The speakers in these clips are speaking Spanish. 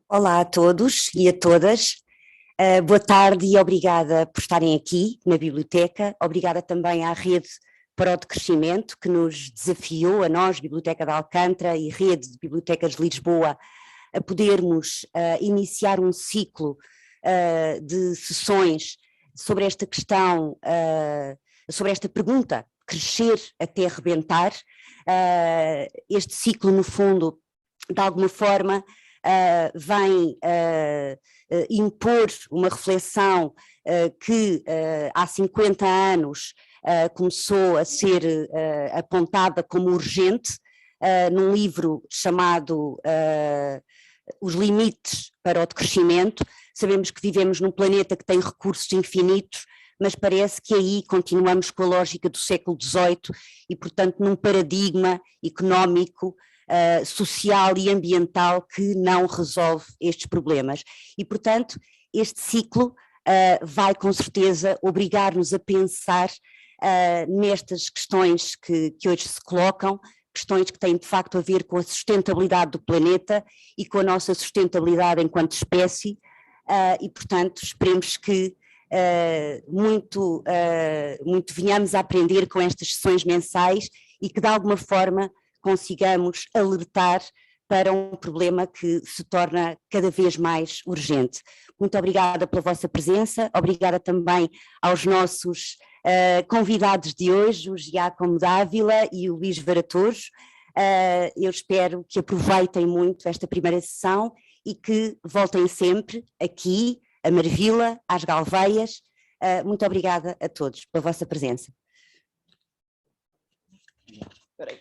Olá a todos e a todas, boa tarde e obrigada por estarem aqui na biblioteca, obrigada também à Rede para o Decrescimento que nos desafiou, a nós, Biblioteca de Alcântara e Rede de Bibliotecas de Lisboa, a podermos iniciar um ciclo de sessões sobre esta questão, sobre esta pergunta, crescer até arrebentar. Este ciclo, no fundo, de alguma forma, vem impor uma reflexão que há 50 anos começou a ser apontada como urgente, num livro chamado Os Limites para o Decrescimento. Sabemos que vivemos num planeta que tem recursos infinitos, mas parece que aí continuamos com a lógica do século XVIII e, portanto, num paradigma económico, social e ambiental que não resolve estes problemas. E, portanto, este ciclo vai com certeza obrigar-nos a pensar nestas questões que hoje se colocam, questões que têm de facto a ver com a sustentabilidade do planeta e com a nossa sustentabilidade enquanto espécie, e portanto esperemos que muito venhamos a aprender com estas sessões mensais e que de alguma forma consigamos alertar para um problema que se torna cada vez mais urgente. Muito obrigada pela vossa presença, obrigada também aos nossos convidados de hoje, o Giacomo Dávila e o Luís Varatojo. Eu espero que aproveitem muito esta primeira sessão e que voltem sempre aqui, a Marvila, às Galveias. Muito obrigada a todos pela vossa presença. Espera aí.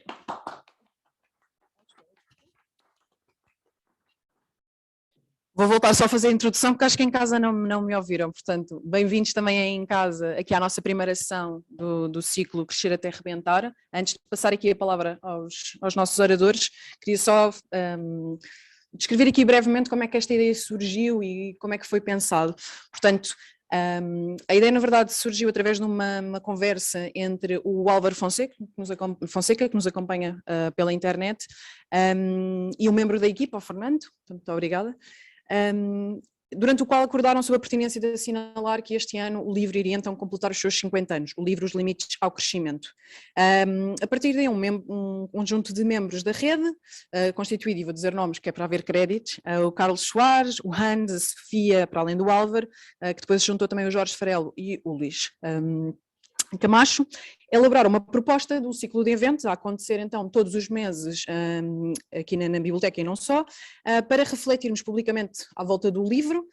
Vou voltar só a fazer a introdução, porque acho que em casa não me ouviram, portanto, bem-vindos também aí em casa, aqui à nossa primeira sessão do ciclo Crescer até Arrebentar. Antes de passar aqui a palavra aos nossos oradores, queria só descrever aqui brevemente como é que esta ideia surgiu e como é que foi pensado. Portanto, a ideia, na verdade, surgiu através de uma conversa entre o Álvaro Fonseca, que nos acompanha pela internet, e um membro da equipa, o Fernando, muito obrigada, durante o qual acordaram sobre a pertinência de assinalar que este ano o livro iria então completar os seus 50 anos, o livro Os Limites ao Crescimento. A partir daí um conjunto de membros da rede, constituído, e vou dizer nomes que é para haver créditos, o Carlos Soares, o Hans, a Sofia, para além do Álvaro, que depois se juntou também o Jorge Farelo e o Luís Camacho, elaboraram uma proposta do ciclo de eventos a acontecer então todos os meses aqui na biblioteca e não só, para refletirmos publicamente à volta do livro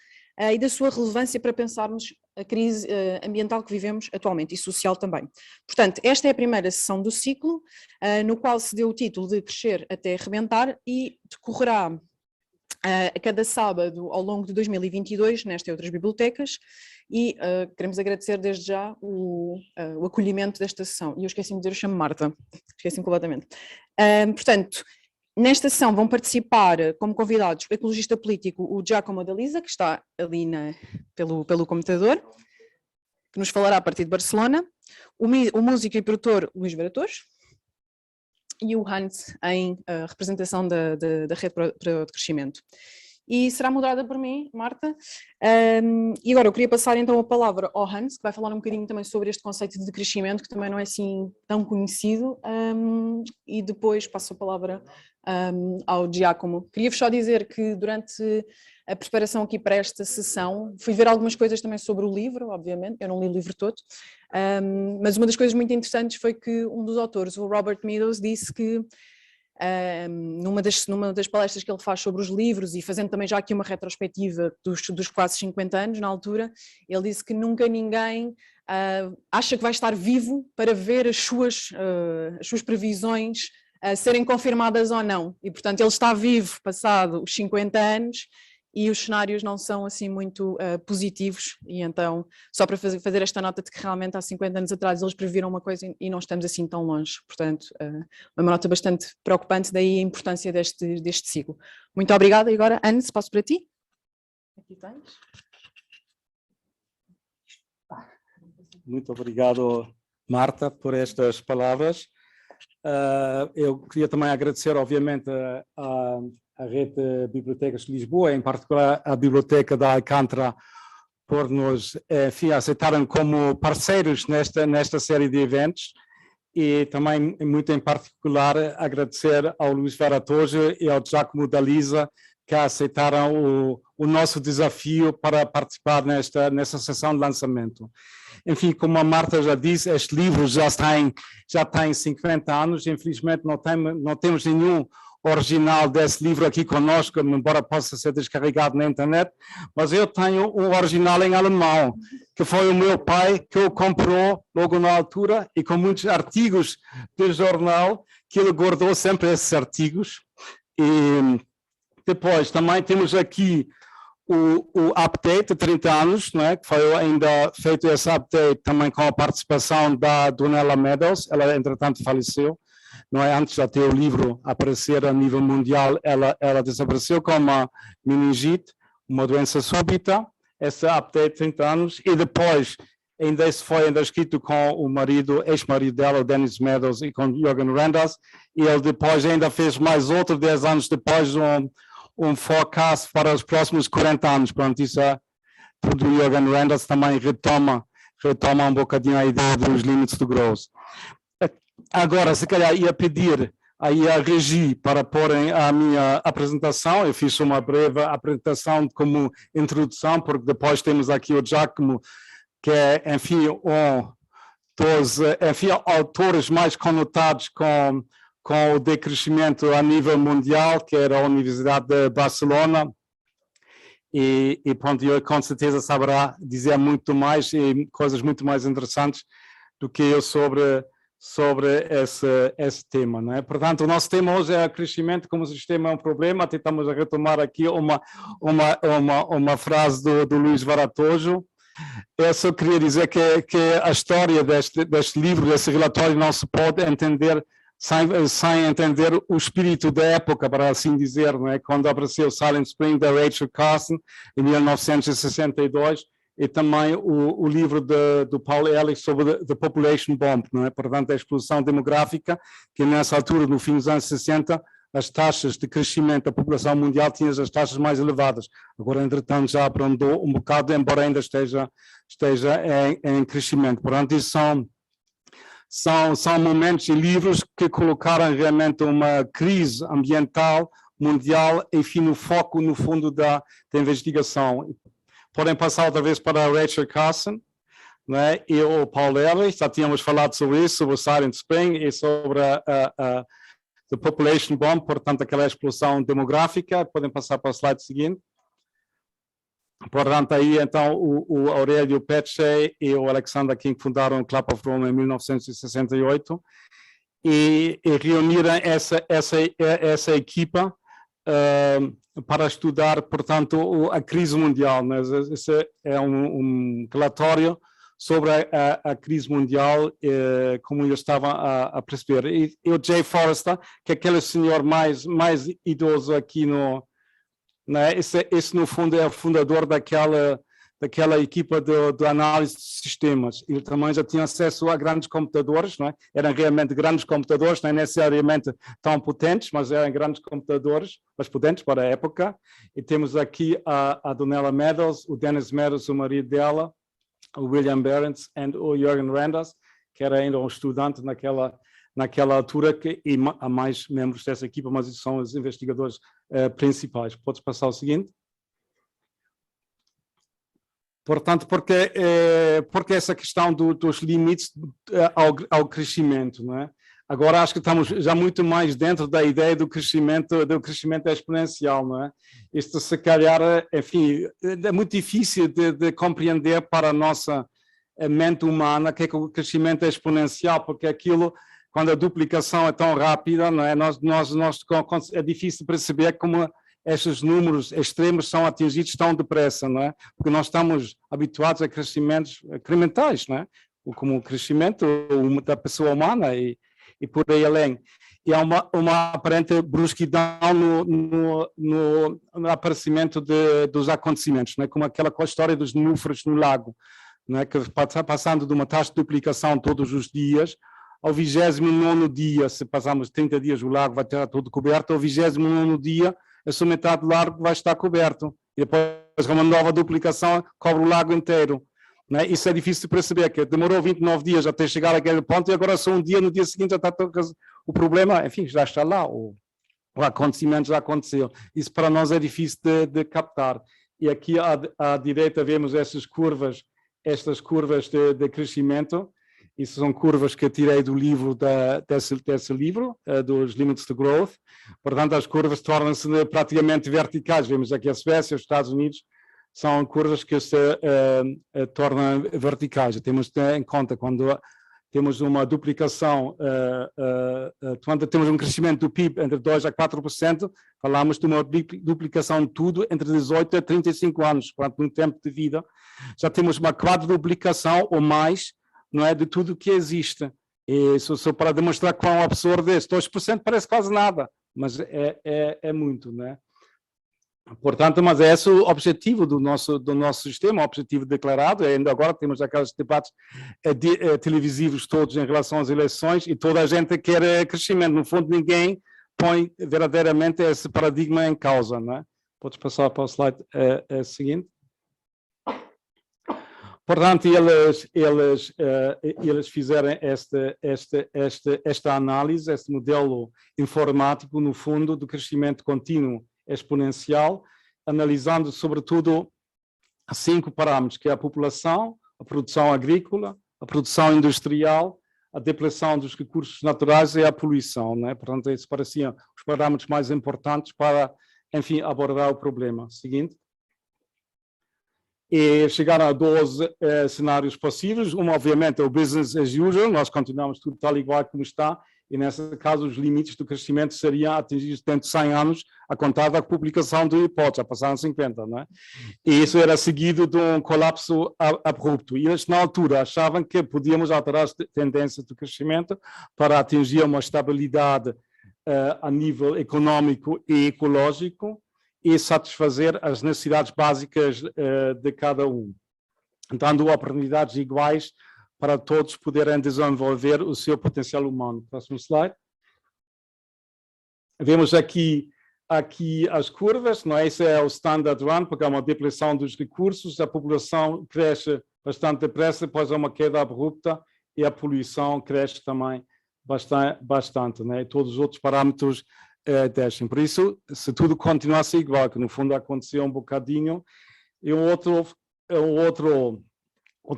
e da sua relevância para pensarmos a crise ambiental que vivemos atualmente e social também. Portanto, esta é a primeira sessão do ciclo, no qual se deu o título de Crescer até Arrebentar e decorrerá a cada sábado ao longo de 2022 nestas outras bibliotecas e queremos agradecer desde já o acolhimento desta sessão. E eu esqueci-me de dizer, eu chamo Marta, esqueci-me completamente. Portanto, nesta sessão vão participar como convidados o ecologista político, o Giacomo Dall'Isa, que está ali pelo computador, que nos falará a partir de Barcelona, o músico e produtor Luís Varatojo, e o Hans em representação da Rede para o Decrescimento. E será moderada por mim, Marta. E agora eu queria passar então a palavra ao Hans, que vai falar um bocadinho também sobre este conceito de decrescimento, que também não é assim tão conhecido, e depois passo a palavra ao Giacomo. Queria-vos só dizer que durante a preparação aqui para esta sessão, fui ver algumas coisas também sobre o livro, obviamente, eu não li o livro todo, mas uma das coisas muito interessantes foi que um dos autores, o Robert Meadows, disse que numa das palestras que ele faz sobre os livros e fazendo também já aqui uma retrospectiva dos quase 50 anos na altura, ele disse que nunca ninguém acha que vai estar vivo para ver as suas previsões serem confirmadas ou não, e portanto ele está vivo passado os 50 anos e os cenários não são assim muito positivos, e então só para fazer esta nota de que realmente há 50 anos atrás eles previram uma coisa e não estamos assim tão longe, portanto uma nota bastante preocupante, daí a importância deste ciclo. Muito obrigada, e agora Ana, se passo para ti. Aqui tens. Muito obrigado, Marta, por estas palavras. Eu queria também agradecer, obviamente, a rede de bibliotecas de Lisboa, em particular a Biblioteca da Alcântara, por nos aceitarem como parceiros nesta série de eventos, e também, muito em particular, agradecer ao Luís Varatojo e ao Giacomo D'Alisa, que aceitaram o nosso desafio para participar nessa sessão de lançamento. Enfim, como a Marta já disse, este livro já tem 50 anos, infelizmente não temos nenhum original desse livro aqui conosco, embora possa ser descarregado na internet, mas eu tenho um original em alemão, que foi o meu pai que o comprou logo na altura, e com muitos artigos do jornal, que ele guardou sempre esses artigos. E depois também temos aqui o update de 30 anos, não é? Que foi ainda feito esse update também com a participação da Donella Meadows, ela entretanto faleceu, não é? Antes de ter o livro aparecer a nível mundial, ela desapareceu com uma meningite, uma doença súbita, esse update de 30 anos, e depois ainda isso foi escrito com o ex-marido dela, o Dennis Meadows, e com Jürgen Randers, e ele depois ainda fez mais outro, 10 anos depois, um forecast para os próximos 40 anos. Pronto, isso tudo o Jürgen Randers também retoma um bocadinho a ideia dos limites do growth. Agora, se calhar, ia pedir aí a Regi para porem a minha apresentação. Eu fiz uma breve apresentação como introdução, porque depois temos aqui o Giacomo, que é, enfim, um dos autores mais conotados com o decrescimento a nível mundial, que era a Universidade de Barcelona, e pronto, eu com certeza saberá dizer muito mais e coisas muito mais interessantes do que eu sobre esse tema, não é? Portanto, o nosso tema hoje é o crescimento como sistema é um problema. Tentamos retomar aqui uma frase do Luís Varatojo. Eu só queria dizer que a história deste livro, desse relatório, não se pode entender sem entender o espírito da época, para assim dizer, não é? Quando apareceu Silent Spring, da Rachel Carson, em 1962, e também o livro do Paul Ehrlich sobre The Population Bomb, não é? Portanto, a explosão demográfica, que nessa altura, no fim dos anos 60, as taxas de crescimento da população mundial tinham as taxas mais elevadas. Agora, entretanto, já abrandou um bocado, embora ainda esteja em crescimento. Portanto, isso são momentos e livros que colocaram realmente uma crise ambiental mundial, enfim, no foco, no fundo, da investigação. Podem passar outra vez para a Rachel Carson, né? E o Paul Ehrlich, já tínhamos falado sobre isso, sobre o Silent Spring e sobre a Population Bomb, portanto, aquela explosão demográfica. Podem passar para o slide seguinte. Portanto, aí, então, o Aurélio Peccei e o Alexander King fundaram o Club of Rome em 1968 e reuniram essa equipa para estudar, portanto, a crise mundial, né? Esse é um relatório sobre a crise mundial, como eu estava a perceber. E o Jay Forrester, que é aquele senhor mais idoso aqui né? Esse, no fundo, é o fundador daquela equipa de análise de sistemas. Ele também já tinha acesso a grandes computadores, não é? Eram realmente grandes computadores, não é necessariamente tão potentes, mas eram grandes computadores, mas potentes para a época. E temos aqui a Donella Meadows, o Dennis Meadows, o marido dela, o William Behrens e o Jürgen Randers, que era ainda um estudante naquela altura, e há mais membros dessa equipa, mas esses são os investigadores principais. Podes passar o seguinte? Portanto, porque essa questão dos limites ao crescimento, não é? Agora acho que estamos já muito mais dentro da ideia do crescimento exponencial, não é? Isto, se calhar, enfim, é muito difícil de compreender para a nossa mente humana que é que o crescimento é exponencial, porque aquilo, quando a duplicação é tão rápida, não é? É difícil perceber como estes números extremos são atingidos tão depressa, não é? Porque nós estamos habituados a crescimentos incrementais, não é? Como o crescimento da pessoa humana e por aí além. E há uma aparente brusquidão no aparecimento dos acontecimentos, não é? Como aquela história dos números no lago, não é? Que passando de uma taxa de duplicação todos os dias, ao 29º dia, se passarmos 30 dias, o lago vai estar todo coberto, ao 29º dia, a sua metade do largo vai estar coberto. E depois uma nova duplicação cobre o lago inteiro. Né? Isso é difícil de perceber, que demorou 29 dias até chegar àquele ponto e agora só um dia, no dia seguinte já está todo o problema, enfim, já está lá, o acontecimento já aconteceu. Isso para nós é difícil de captar. E aqui à direita vemos estas curvas de crescimento. Isso são curvas que eu tirei do livro, desse livro, dos Limits to Growth. Portanto, as curvas tornam-se praticamente verticais. Vemos aqui a Suécia, os Estados Unidos, são curvas que se tornam verticais. Temos de ter em conta quando temos uma duplicação, quando temos um crescimento do PIB entre 2% a 4%, falamos de uma duplicação de tudo entre 18 a 35 anos, portanto, no tempo de vida. Já temos uma quadruplicação ou mais, não é, de tudo que existe. E só para demonstrar quão absurdo é isso. 2% parece quase nada, mas é muito, não é? Portanto, mas é esse o objetivo do nosso sistema, o objetivo declarado. Ainda agora temos aqueles debates televisivos todos em relação às eleições e toda a gente quer crescimento. No fundo, ninguém põe verdadeiramente esse paradigma em causa, não é? Podes passar para o slide seguinte. Portanto, eles fizeram esta análise, este modelo informático, no fundo, do crescimento contínuo exponencial, analisando sobretudo 5 parâmetros, que é a população, a produção agrícola, a produção industrial, a depleção dos recursos naturais e a poluição, né? Portanto, esses pareciam os parâmetros mais importantes para, enfim, abordar o problema. Seguinte. E chegaram a 12 cenários possíveis. Obviamente, é o business as usual, nós continuamos tudo tal e qual como está, e nesse caso os limites do crescimento seriam atingidos dentro de 100 anos, a contar da publicação do hipótese, já passaram 50, não é? E isso era seguido de um colapso abrupto. E eles, na altura, achavam que podíamos alterar as tendências do crescimento para atingir uma estabilidade a nível econômico e ecológico, e satisfazer as necessidades básicas de cada um, dando oportunidades iguais para todos poderem desenvolver o seu potencial humano. Próximo slide. Vemos aqui as curvas, não é? Esse é o standard run, porque há uma depleção dos recursos, a população cresce bastante depressa, depois há uma queda abrupta e a poluição cresce também bastante, né? E todos os outros parâmetros descem. Por isso, se tudo continuasse igual, que no fundo aconteceu um bocadinho, e outra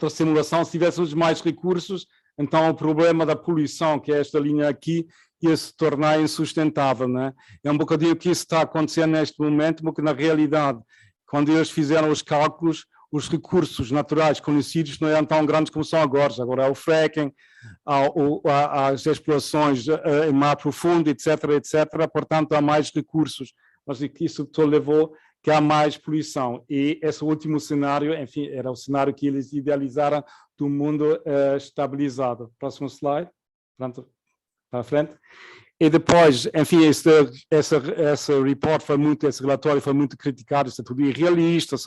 simulação, se tivéssemos mais recursos, então o problema da poluição, que é esta linha aqui, ia se tornar insustentável, né? É um bocadinho o que isso está acontecendo neste momento, porque na realidade, quando eles fizeram os cálculos, os recursos naturais conhecidos não eram tão grandes como são agora. Agora é o fracking, as explorações em mar profundo, etc., etc. Portanto, há mais recursos, mas isso levou que há mais poluição. E esse último cenário, enfim, era o cenário que eles idealizaram do mundo estabilizado. Próximo slide. Pronto, para a frente. E depois, enfim, esse report esse relatório foi muito criticado, isso é tudo irrealista,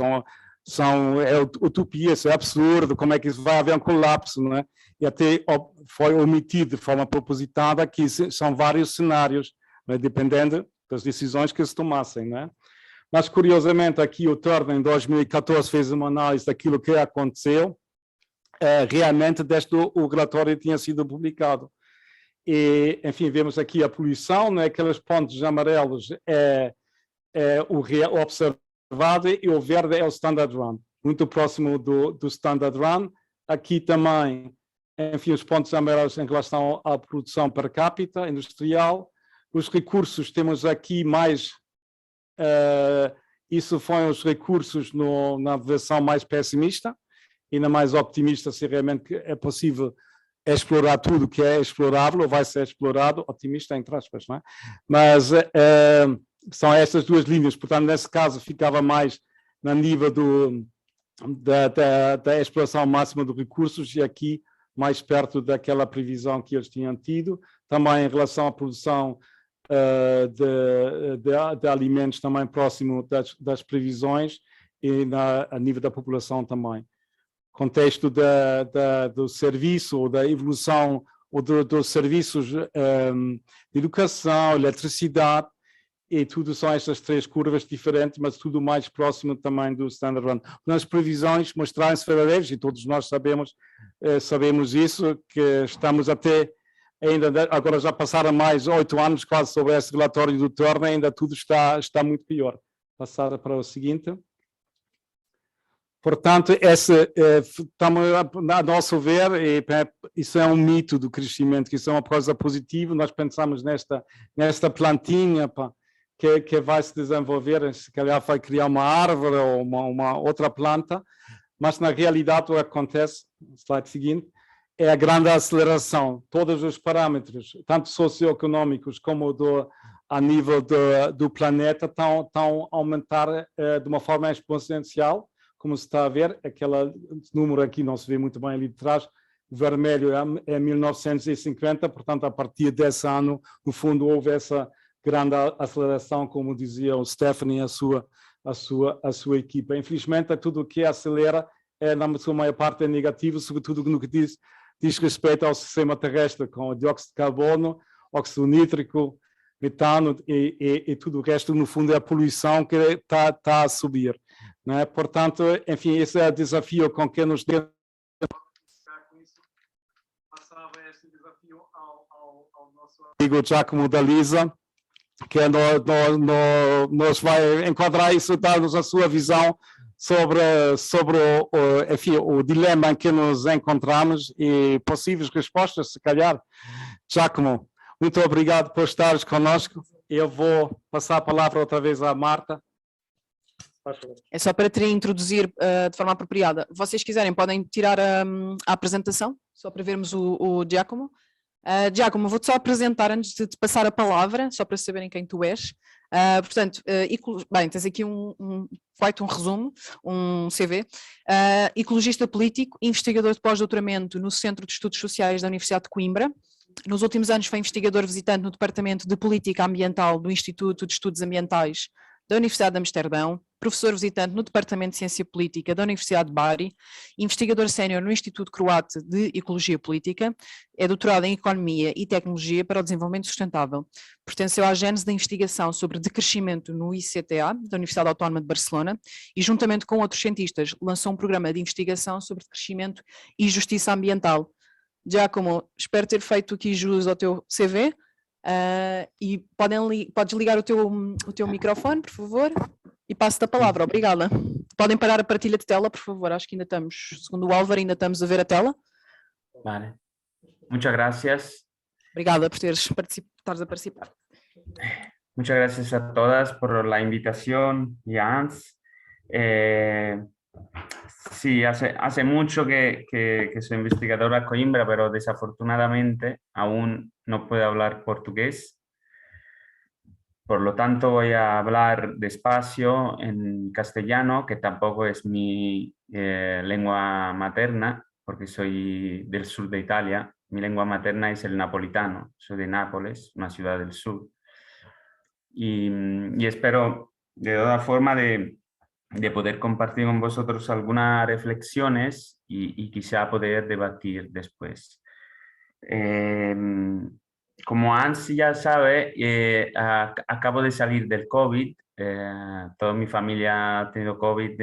é utopia, isso é absurdo, como é que isso vai haver um colapso, não é? E até foi omitido de forma propositada que são vários cenários, né, dependendo das decisões que se tomassem, não é? Mas, curiosamente, aqui o Turner, em 2014, fez uma análise daquilo que aconteceu, realmente desde o relatório tinha sido publicado. E, enfim, vemos aqui a poluição, né? Aqueles pontos amarelos é o observado, e o verde é o Standard Run, muito próximo do Standard Run. Aqui também, enfim, os pontos amarelos em relação à produção per capita industrial. Os recursos, temos aqui mais, isso foram os recursos na versão mais pessimista, e na mais optimista, se realmente é possível explorar tudo que é explorável, ou vai ser explorado, otimista entre aspas, não é? Mas são estas duas linhas, portanto, nesse caso ficava mais no nível da exploração máxima de recursos, e aqui mais perto daquela previsão que eles tinham tido, também em relação à produção de alimentos, também próximo das previsões, e a nível da população também. Contexto do serviço, ou da evolução, ou dos serviços de educação, eletricidade, e tudo são estas 3 curvas diferentes, mas tudo mais próximo também do Standard Run. Nas previsões mostraram-se verdadeiras, e todos nós sabemos isso, que estamos até, agora já passaram mais 8 anos quase sobre esse relatório do Turner, ainda tudo está muito pior. Passar para o seguinte. Portanto, a nosso ver, isso é um mito do crescimento, que isso é uma coisa positiva. Nós pensamos nesta plantinha que vai se desenvolver, se calhar vai criar uma árvore ou uma outra planta, mas na realidade o que acontece, slide seguinte, é a grande aceleração. Todos os parâmetros, tanto socioeconómicos como a nível do planeta, estão a aumentar de uma forma exponencial. Como se está a ver, aquele número aqui não se vê muito bem ali de trás, o vermelho é 1950, portanto, a partir desse ano, no fundo, houve essa grande aceleração, como dizia o Stephanie e a sua equipa. Infelizmente, tudo o que acelera, na sua maior parte, é negativo, sobretudo no que diz respeito ao sistema terrestre, com o dióxido de carbono, óxido nítrico, metano e tudo o resto, no fundo, é a poluição que está a subir. Não é? Portanto, enfim, esse é o desafio com que nos temos. Passava este desafio ao nosso amigo Giacomo D'Alisa, que nos vai enquadrar isso, dar-nos a sua visão sobre o dilema em que nos encontramos e possíveis respostas, se calhar. Giacomo, muito obrigado por estares connosco. Eu vou passar a palavra outra vez à Marta. É só para te introduzir de forma apropriada. Vocês quiserem, podem tirar a apresentação, só para vermos o Giacomo. Giacomo, vou-te só apresentar antes de te passar a palavra, só para saberem quem tu és. Portanto, bem, tens aqui feito um resumo, um CV. Ecologista político, investigador de pós-doutoramento no Centro de Estudos Sociais da Universidade de Coimbra. Nos últimos anos foi investigador visitante no Departamento de Política Ambiental do Instituto de Estudos Ambientais da Universidade de Amsterdão, professor visitante no Departamento de Ciência Política da Universidade de Bari, investigador sénior no Instituto Croate de Ecologia Política, é doutorado em Economia e Tecnologia para o Desenvolvimento Sustentável. Pertenceu à gênese da investigação sobre decrescimento no ICTA, da Universidade Autónoma de Barcelona, e juntamente com outros cientistas lançou um programa de investigação sobre decrescimento e justiça ambiental. Giacomo, espero ter feito aqui jus ao teu CV. E podes ligar o teu microfone, por favor, e passo-te a palavra. Obrigada. Podem parar a partilha de tela, por favor. Acho que ainda estamos, segundo o Álvaro, ainda estamos a ver a tela. Vale. Muchas gracias. Obrigada por estares a participar. Muchas gracias a todas por la invitación y a Hans. Sí, hace mucho que soy investigadora en Coimbra, pero desafortunadamente aún no puedo hablar portugués. Por lo tanto, voy a hablar despacio en castellano, que tampoco es mi lengua materna, porque soy del sur de Italia. Mi lengua materna es el napolitano. Soy de Nápoles, una ciudad del sur. Y espero, de toda forma, de poder compartir con vosotros algunas reflexiones y quizá poder debatir después. Como Hans ya sabe, acabo de salir del COVID. Toda mi familia ha tenido COVID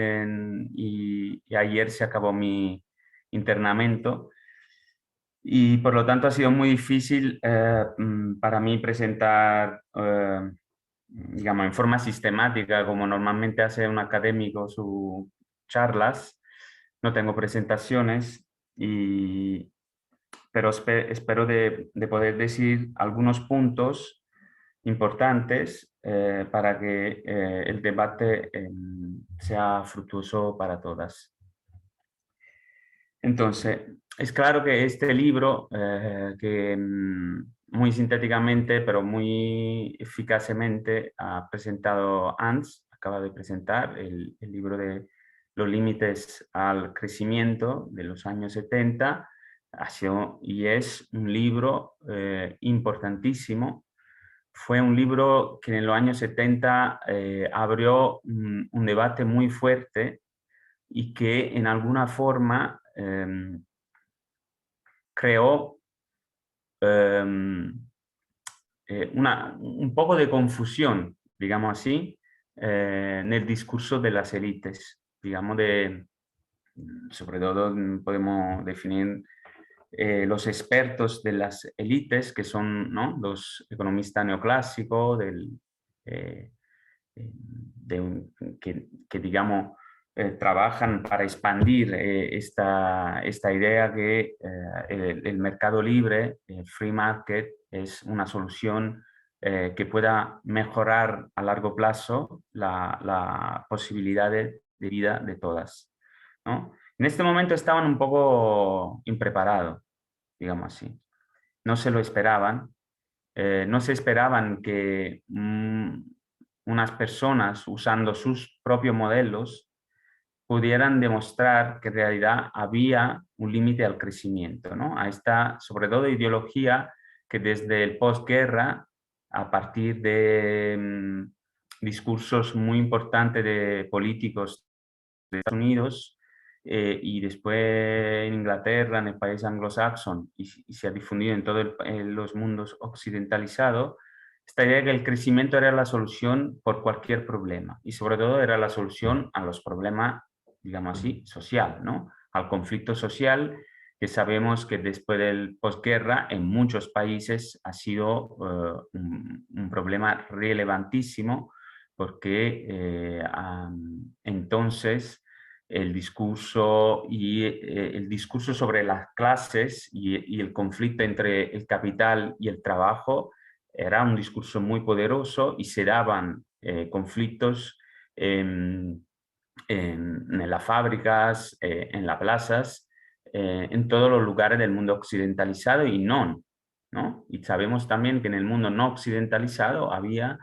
y ayer se acabó mi internamiento. Y por lo tanto ha sido muy difícil para mí presentar digamos, en forma sistemática, como normalmente hace un académico sus charlas. No tengo presentaciones, pero espero de poder decir algunos puntos importantes para que el debate sea fructuoso para todas. Entonces, es claro que este libro, que muy sintéticamente, pero muy eficazmente ha presentado Hans, acaba de presentar el libro de Los límites al crecimiento de los años 70, ha sido y es un libro importantísimo. Fue un libro que en los años 70 abrió un debate muy fuerte y que en alguna forma creó un poco de confusión digamos así, nel discurso de las élites, digamos, sobre todo podemos definir los expertos de las élites, que son, ¿no?, los economistas neoclásicos, que digamos, trabajan para expandir esta idea que el mercado libre, el free market, es una solución que pueda mejorar a largo plazo la posibilidad de vida de todas, ¿no? En este momento estaban un poco impreparados, digamos así. No se lo esperaban. No se esperaban que unas personas usando sus propios modelos pudieran demostrar que en realidad había un límite al crecimiento, ¿no? A esta, sobre todo, ideología que desde el posguerra, a partir de discursos muy importantes de políticos de Estados Unidos y después en Inglaterra, en el país anglosajón, y se ha difundido en todos los mundos occidentalizados, esta idea de que el crecimiento era la solución por cualquier problema y sobre todo era la solución a los problemas, digamos así, social, ¿no? Al conflicto social, que sabemos que después del posguerra en muchos países ha sido un problema relevantísimo, porque entonces el discurso sobre las clases y el conflicto entre el capital y el trabajo era un discurso muy poderoso y se daban conflictos en las fábricas, en las plazas, en todos los lugares del mundo occidentalizado y no, ¿no? Y sabemos también que en el mundo no occidentalizado había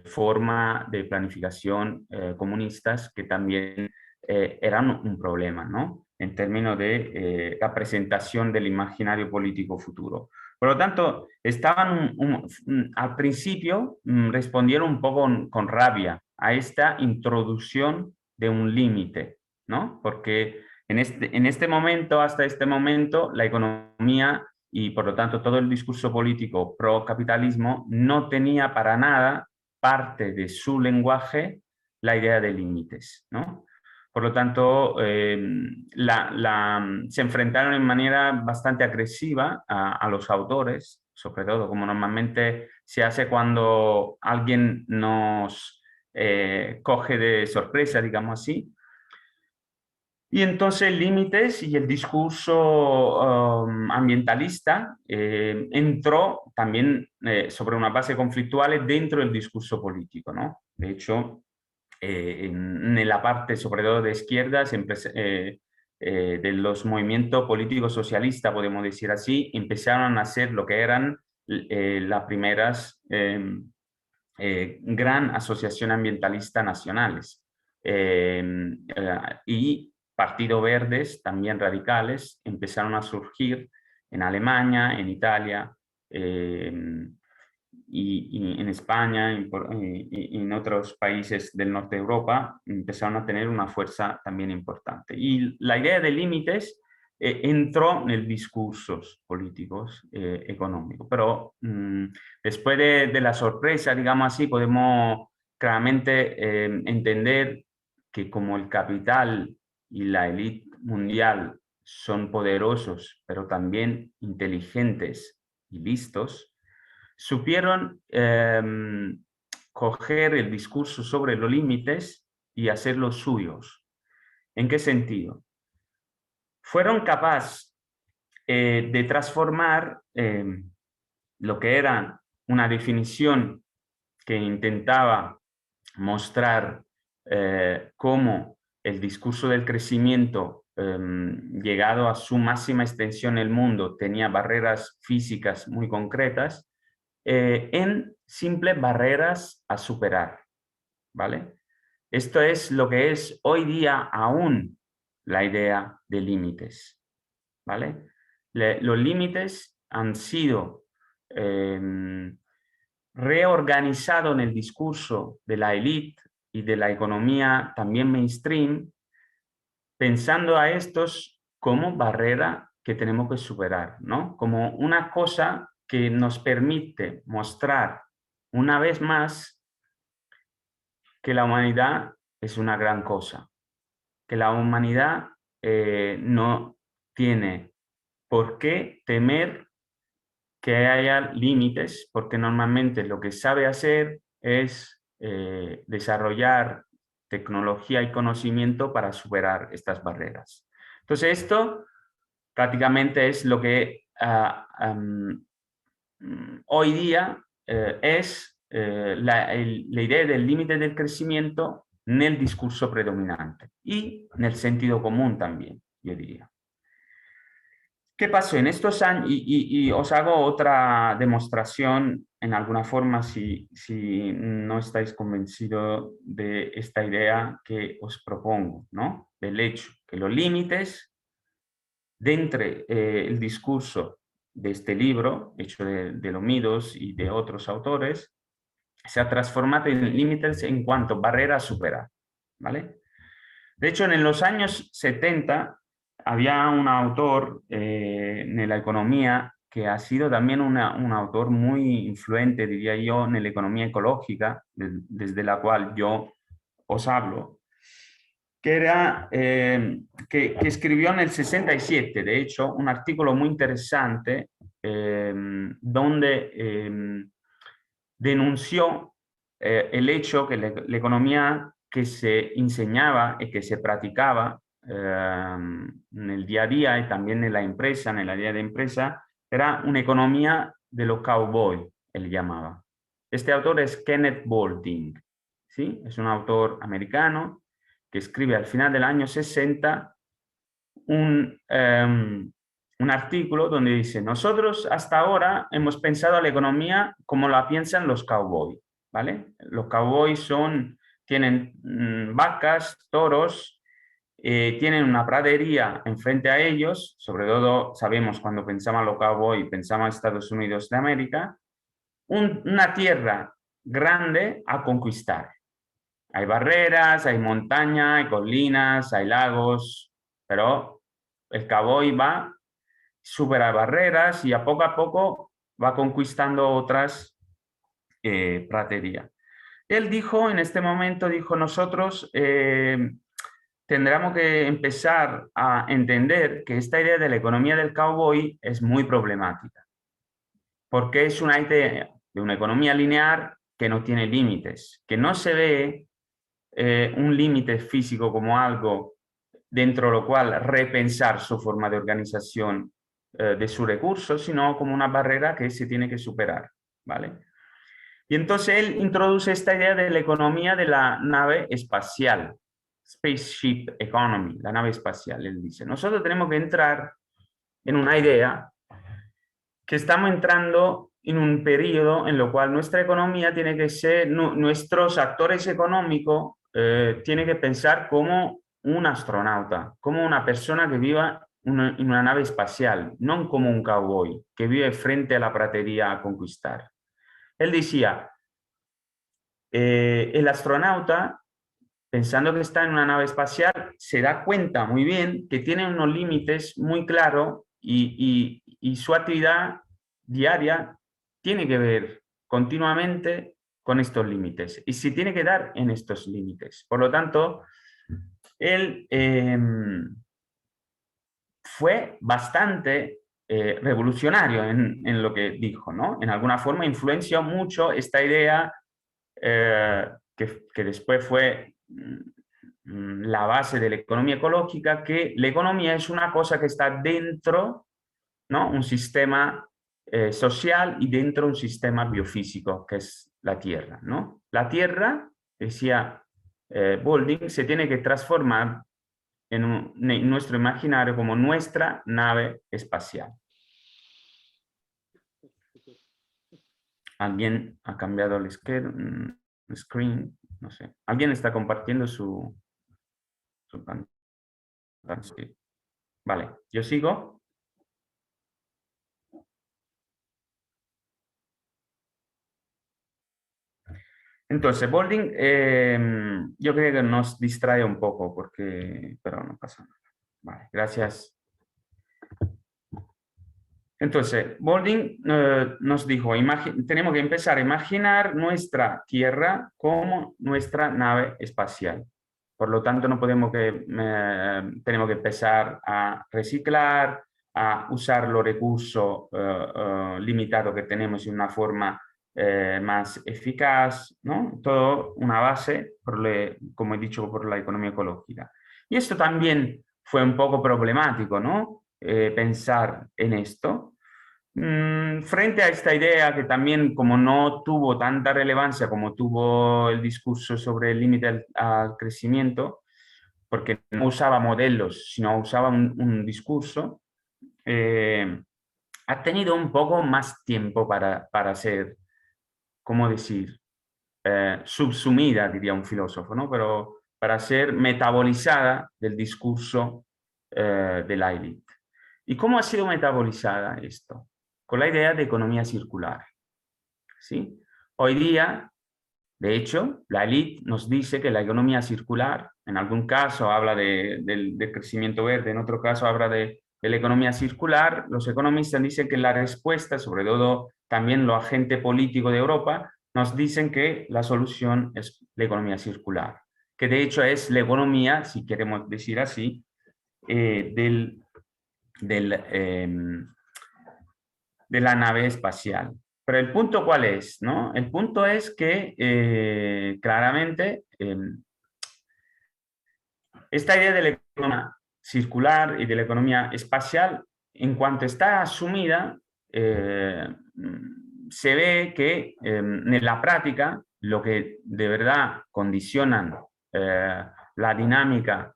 forma de planificación comunistas que también eran un problema, ¿no?, en términos de la presentación del imaginario político futuro. Por lo tanto, estaban al principio respondieron un poco con rabia a esta introducción de un límite, ¿no? Porque en este momento, hasta este momento, la economía y por lo tanto todo el discurso político pro capitalismo no tenía para nada parte de su lenguaje la idea de límites, ¿no? Por lo tanto, se enfrentaron en manera bastante agresiva a los autores, sobre todo como normalmente se hace cuando alguien nos coge de sorpresa, digamos así. Y entonces límites y el discurso ambientalista entró también sobre una base conflictual dentro del discurso político, ¿no? De hecho, en la parte, sobre todo de izquierdas, de los movimientos políticos socialistas, podemos decir así, empezaron a hacer lo que eran las primeras gran asociación ambientalista nacionales. Y partidos verdes, también radicales, empezaron a surgir en Alemania, en Italia, y en España y en otros países del norte de Europa, empezaron a tener una fuerza también importante. Y la idea de límites entró en el discursos políticos económicos. Pero después de la sorpresa, digamos así, podemos claramente entender que como el capital y la élite mundial son poderosos, pero también inteligentes y listos, supieron coger el discurso sobre los límites y hacerlos suyos. ¿En qué sentido? Fueron capaces de transformar lo que era una definición que intentaba mostrar cómo el discurso del crecimiento, llegado a su máxima extensión en el mundo, tenía barreras físicas muy concretas, en simples barreras a superar, ¿vale? Esto es lo que es hoy día aún la idea de límites, ¿vale? Los límites han sido reorganizados en el discurso de la élite y de la economía también mainstream, pensando a estos como barrera que tenemos que superar, ¿no? Como una cosa que nos permite mostrar una vez más que la humanidad es una gran cosa, que la humanidad no tiene por qué temer que haya límites, porque normalmente lo que sabe hacer es desarrollar tecnología y conocimiento para superar estas barreras. Entonces esto prácticamente es lo que hoy día es la idea del límite del crecimiento nel discurso predominante y nel sentido común también, yo diría. ¿Qué pasó en estos años? Y os hago otra demostración en alguna forma si no estáis convencidos de esta idea que os propongo, ¿no? Del hecho que los límites dentro del discurso de este libro, hecho de Lomidos y de otros autores, se ha transformado en límites en cuanto a barreras a superar, ¿vale? De hecho, en los años 70 había un autor en la economía que ha sido también un autor muy influente, diría yo, en la economía ecológica, desde la cual yo os hablo, que era que escribió en el 67, de hecho, un artículo muy interesante donde denunció el hecho que la economía que se enseñaba y que se practicaba en el día a día y también en la empresa, en la idea de empresa, era una economía de los cowboys, él llamaba. Este autor es Kenneth Boulding, ¿sí? Es un autor americano que escribe al final del año 60 un artículo donde dice: nosotros hasta ahora hemos pensado a la economía como la piensan los cowboys, ¿vale? Los cowboys tienen vacas, toros, tienen una pradería enfrente a ellos, sobre todo sabemos cuando pensamos a los cowboys, pensamos a Estados Unidos de América, una tierra grande a conquistar. Hay barreras, hay montaña, hay colinas, hay lagos, pero el cowboy va, supera barreras y a poco va conquistando otras praderías. Él dijo, en este momento, nosotros tendremos que empezar a entender que esta idea de la economía del cowboy es muy problemática, porque es una idea de una economía lineal que no tiene límites, que no se ve un límite físico como algo dentro de lo cual repensar su forma de organización de sus recursos, sino como una barrera que se tiene que superar, ¿vale? Y entonces él introduce esta idea de la economía de la nave espacial, Spaceship Economy, la nave espacial. Él dice, nosotros tenemos que entrar en una idea que estamos entrando en un periodo en lo cual nuestra economía tiene que ser, nuestros actores económicos tienen que pensar como un astronauta, como una persona que viva en una nave espacial, no como un cowboy que vive frente a la pradería a conquistar. Él decía, el astronauta, pensando que está en una nave espacial, se da cuenta muy bien que tiene unos límites muy claros y su actividad diaria tiene que ver continuamente con estos límites y se tiene que dar en estos límites. Por lo tanto, él fue bastante revolucionario en lo que dijo, ¿no? En alguna forma influenció mucho esta idea que después fue la base de la economía ecológica, que la economía es una cosa que está dentro, ¿no? Un sistema social y dentro un sistema biofísico, que es la Tierra, ¿no? La Tierra, decía Boulding, se tiene que transformar en nuestro imaginario como nuestra nave espacial. ¿Alguien ha cambiado el screen? No sé. ¿Alguien está compartiendo su pantalla? Sí. Vale, yo sigo. Entonces, Boulding, yo creo que nos distrae un poco, pero no pasa nada. Vale, gracias. Entonces, Baldwin nos dijo, tenemos que empezar a imaginar nuestra Tierra como nuestra nave espacial. Por lo tanto, no tenemos que empezar a reciclar, a usar los recursos limitados que tenemos de una forma más eficaz, ¿no? Todo una base, como he dicho, por la economía ecológica. Y esto también fue un poco problemático, ¿no? Pensar en esto. Frente a esta idea que también, como no tuvo tanta relevancia como tuvo el discurso sobre el límite al crecimiento, porque no usaba modelos, sino usaba un discurso, ha tenido un poco más tiempo para ser, ¿cómo decir? Subsumida, diría un filósofo, ¿no? Pero para ser metabolizada del discurso de la élite. ¿Y cómo ha sido metabolizada esto? Con la idea de economía circular. ¿Sí? Hoy día, de hecho, la élite nos dice que la economía circular, en algún caso habla del crecimiento verde, en otro caso habla de la economía circular. Los economistas dicen que la respuesta, sobre todo también los agentes políticos de Europa, nos dicen que la solución es la economía circular, que de hecho es la economía, si queremos decir así, de la nave espacial. Pero el punto ¿cuál es? ¿No? El punto es que claramente esta idea de la economía circular y de la economía espacial, en cuanto está asumida, se ve que en la práctica lo que de verdad condicionan la dinámica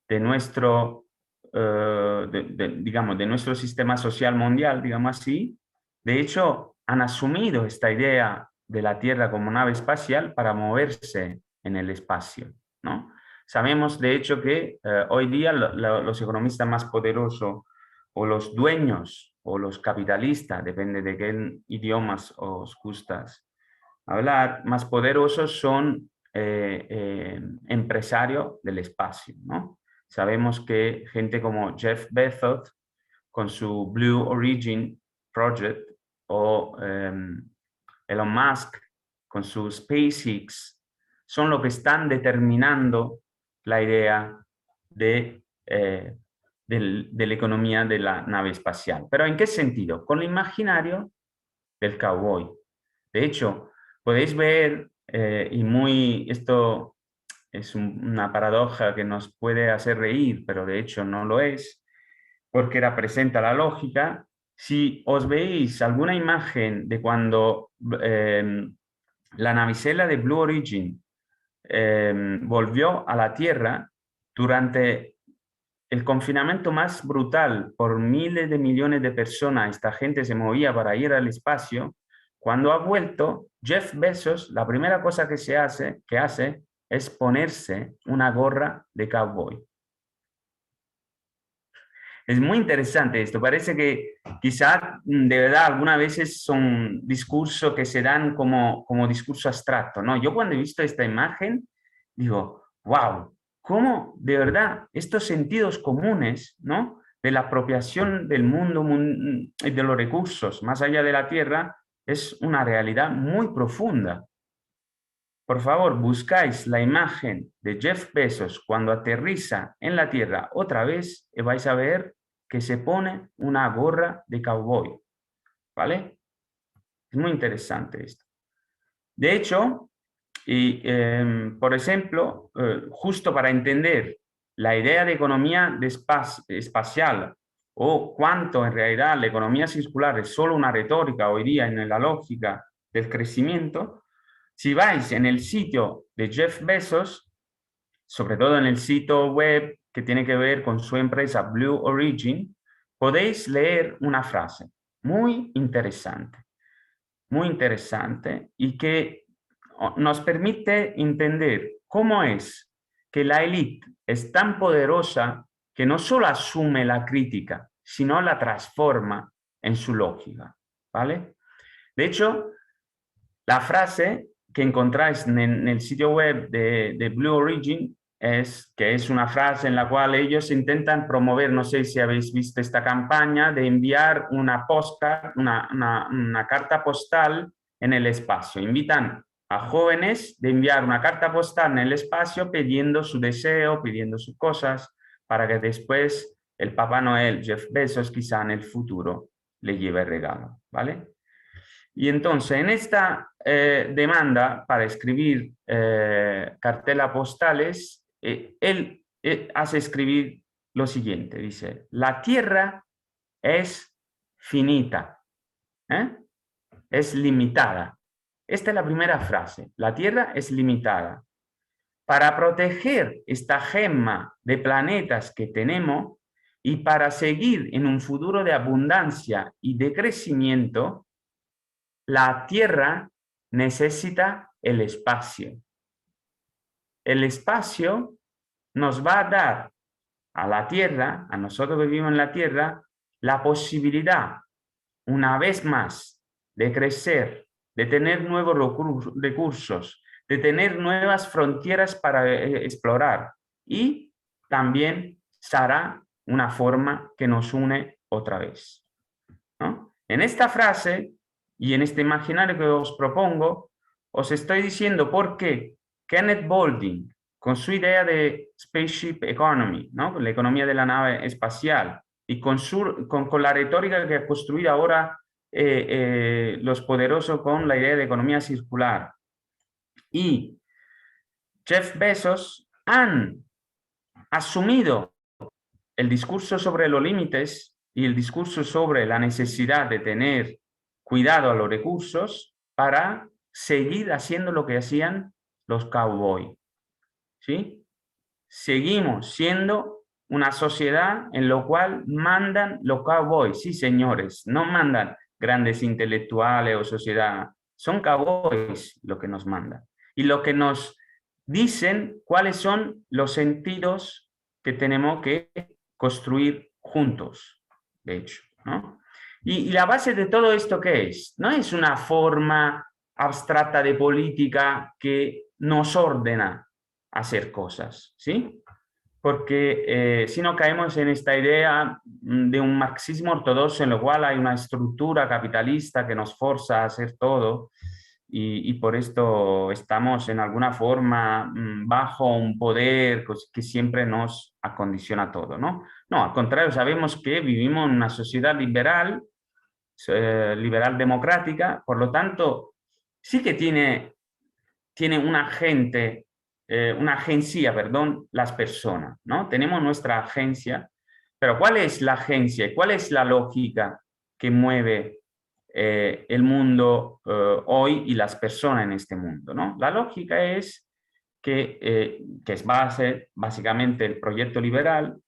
de nuestro, digamos, de nuestro sistema social mundial, digamos así, de hecho han asumido esta idea de la Tierra como nave espacial para moverse en el espacio, ¿no? Sabemos, de hecho, que hoy día los economistas más poderosos o los dueños o los capitalistas, depende de qué idiomas os gustas hablar, más poderosos son empresarios del espacio, ¿no? Sabemos que gente como Jeff Bezos, con su Blue Origin Project, o Elon Musk, con su SpaceX, son los que están determinando la idea de la economía de la nave espacial. ¿Pero en qué sentido? Con el imaginario del cowboy. De hecho, podéis ver, esto es una paradoja que nos puede hacer reír, pero de hecho no lo es, porque representa la lógica. Si os veis alguna imagen de cuando la navicella de Blue Origin volvió a la Tierra durante el confinamiento más brutal por miles de millones de personas, esta gente se movía para ir al espacio. Cuando ha vuelto, Jeff Bezos, la primera cosa que hace es ponerse una gorra de cowboy. Es muy interesante esto, parece que quizá de verdad algunas veces son discursos que se dan como discurso abstracto, ¿no? Yo cuando he visto esta imagen digo, wow, cómo de verdad estos sentidos comunes, ¿no? De la apropiación del mundo y de los recursos más allá de la Tierra es una realidad muy profunda. Por favor, buscáis la imagen de Jeff Bezos cuando aterriza en la Tierra otra vez y vais a ver que se pone una gorra de cowboy, ¿vale? Es muy interesante esto. De hecho, por ejemplo, justo para entender la idea de economía espacial o cuánto en realidad la economía circular es solo una retórica hoy día en la lógica del crecimiento, si vais en el sitio de Jeff Bezos, sobre todo en el sitio web que tiene que ver con su empresa Blue Origin, podéis leer una frase muy interesante y que nos permite entender cómo es que la élite es tan poderosa que no solo asume la crítica, sino la transforma en su lógica, ¿vale? De hecho, la frase que encontráis en el sitio web de Blue Origin que es una frase en la cual ellos intentan promover, no sé si habéis visto esta campaña, de enviar una postcard, una carta postal en el espacio. Invitan a jóvenes de enviar una carta postal en el espacio pidiendo su deseo, pidiendo sus cosas, para que después el Papá Noel, Jeff Bezos, quizá en el futuro le lleve el regalo, ¿vale? Y entonces, en esta demanda para escribir cartelas postales, él hace escribir lo siguiente, dice, la Tierra es finita, es limitada. Esta es la primera frase, la Tierra es limitada. Para proteger esta gema de planetas que tenemos y para seguir en un futuro de abundancia y de crecimiento, la Tierra necesita el espacio. El espacio nos va a dar a la Tierra, a nosotros que vivimos en la Tierra, la posibilidad, una vez más, de crecer, de tener nuevos recursos, de tener nuevas fronteras para explorar. Y también será una forma que nos une otra vez, ¿no? En esta frase y en este imaginario que os propongo, os estoy diciendo por qué Kenneth Boulding, con su idea de Spaceship Economy, ¿no? La economía de la nave espacial, y con la retórica que ha construido ahora los poderosos con la idea de economía circular, y Jeff Bezos han asumido el discurso sobre los límites y el discurso sobre la necesidad de tener cuidado a los recursos para seguir haciendo lo que hacían los cowboys, ¿sí? Seguimos siendo una sociedad en la cual mandan los cowboys, sí señores, no mandan grandes intelectuales o sociedad, son cowboys lo que nos mandan y lo que nos dicen cuáles son los sentidos que tenemos que construir juntos, de hecho, ¿no? Y la base de todo esto, ¿qué es? No es una forma abstracta de política que nos ordena hacer cosas, ¿sí? Porque si no caemos en esta idea de un marxismo ortodoxo en lo cual hay una estructura capitalista que nos forza a hacer todo y por esto estamos en alguna forma bajo un poder que siempre nos acondiciona todo, ¿no? No, al contrario, sabemos que vivimos en una sociedad liberal, liberal democrática, por lo tanto, sí que tiene una agencia, perdón, las personas, ¿no? Tenemos nuestra agencia, pero ¿cuál es la agencia? ¿Cuál es la lógica que mueve el mundo hoy y las personas en este mundo, ¿no? La lógica es que es básicamente el proyecto liberal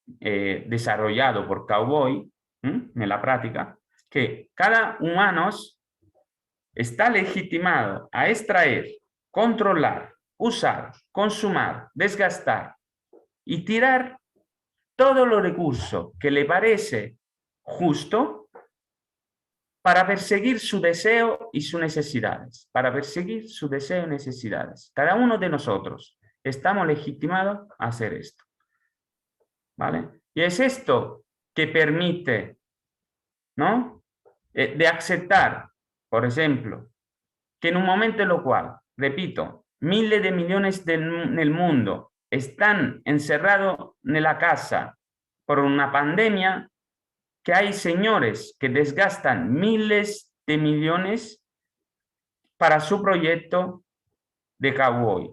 desarrollado por Cowboy en la práctica, que cada humano está legitimado a extraer, controlar, usar, consumir, desgastar y tirar todos los recursos que le parece justo para perseguir su deseo y sus necesidades. Para perseguir su deseo y necesidades. Cada uno de nosotros estamos legitimados a hacer esto, ¿vale? Y es esto que permite, ¿no? De aceptar, por ejemplo, que en un momento en el cual, repito, miles de millones en el mundo están encerrados en la casa por una pandemia, que hay señores que desgastan miles de millones para su proyecto de cowboy,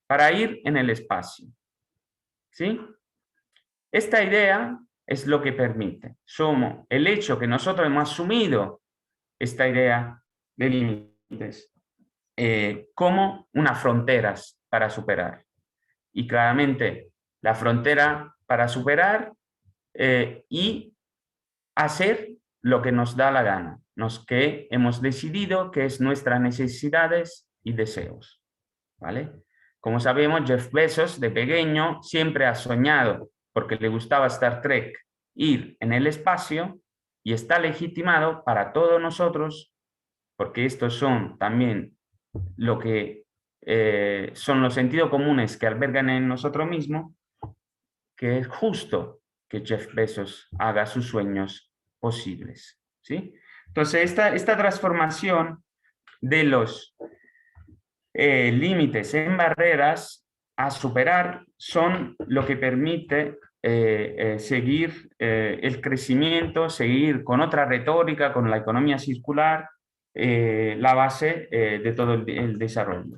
para ir en el espacio, ¿sí? Esta idea es lo que permite. Somos el hecho que nosotros hemos asumido esta idea de límites como unas fronteras para superar. Y claramente la frontera para superar y hacer lo que nos da la gana, que hemos decidido que es nuestras necesidades y deseos, ¿vale? Como sabemos, Jeff Bezos de pequeño siempre ha soñado, porque le gustaba Star Trek, ir en el espacio y está legitimado para todos nosotros, porque estos son también lo que son los sentidos comunes que albergan en nosotros mismos, que es justo que Jeff Bezos haga sus sueños posibles, ¿sí? Entonces, esta transformación de los límites en barreras a superar son lo que permite seguir el crecimiento, seguir con otra retórica, con la economía circular, la base de todo el desarrollo.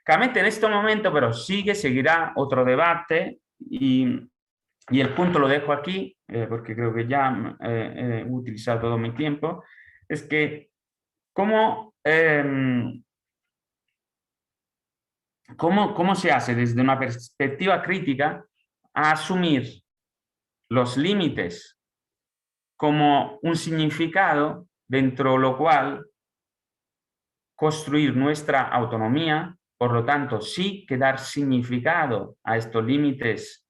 Claramente en este momento, pero seguirá otro debate y el punto lo dejo aquí, porque creo que ya he utilizado todo mi tiempo, es que cómo se hace desde una perspectiva crítica a asumir los límites como un significado dentro de lo cual construir nuestra autonomía, por lo tanto, sí que dar significado a estos límites,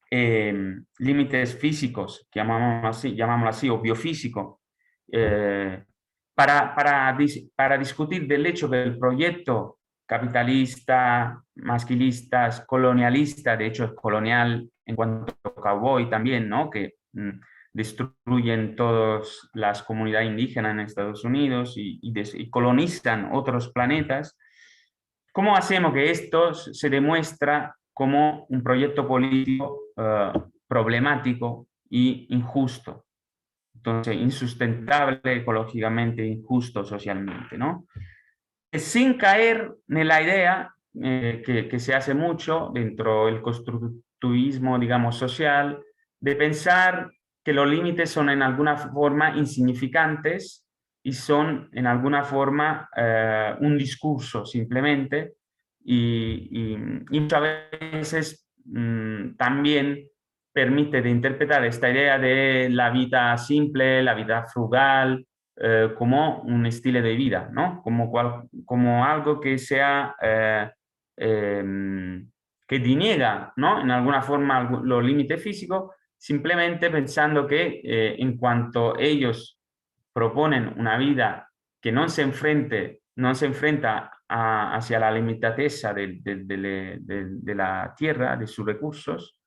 límites físicos, llamámoslo así, o biofísicos, para discutir del hecho que el proyecto capitalista, masquilista, colonialista, de hecho es colonial en cuanto a cowboy también, ¿no? Que destruyen todas las comunidades indígenas en Estados Unidos y colonizan otros planetas. ¿Cómo hacemos que esto se demuestra como un proyecto político problemático e injusto? Entonces, insustentable ecológicamente, injusto socialmente, ¿no? Sin caer en la idea que se hace mucho dentro del constructivismo, digamos, social, de pensar que los límites son en alguna forma insignificantes y son en alguna forma un discurso simplemente y muchas veces también permite de interpretar esta idea de la vida simple, la vida frugal, como un estilo de vida, ¿no? Como algo que sea, que deniega, ¿no? En alguna forma los límites físicos, simplemente pensando que en cuanto ellos proponen una vida que no se enfrenta hacia la limitadeza de la tierra, de sus recursos,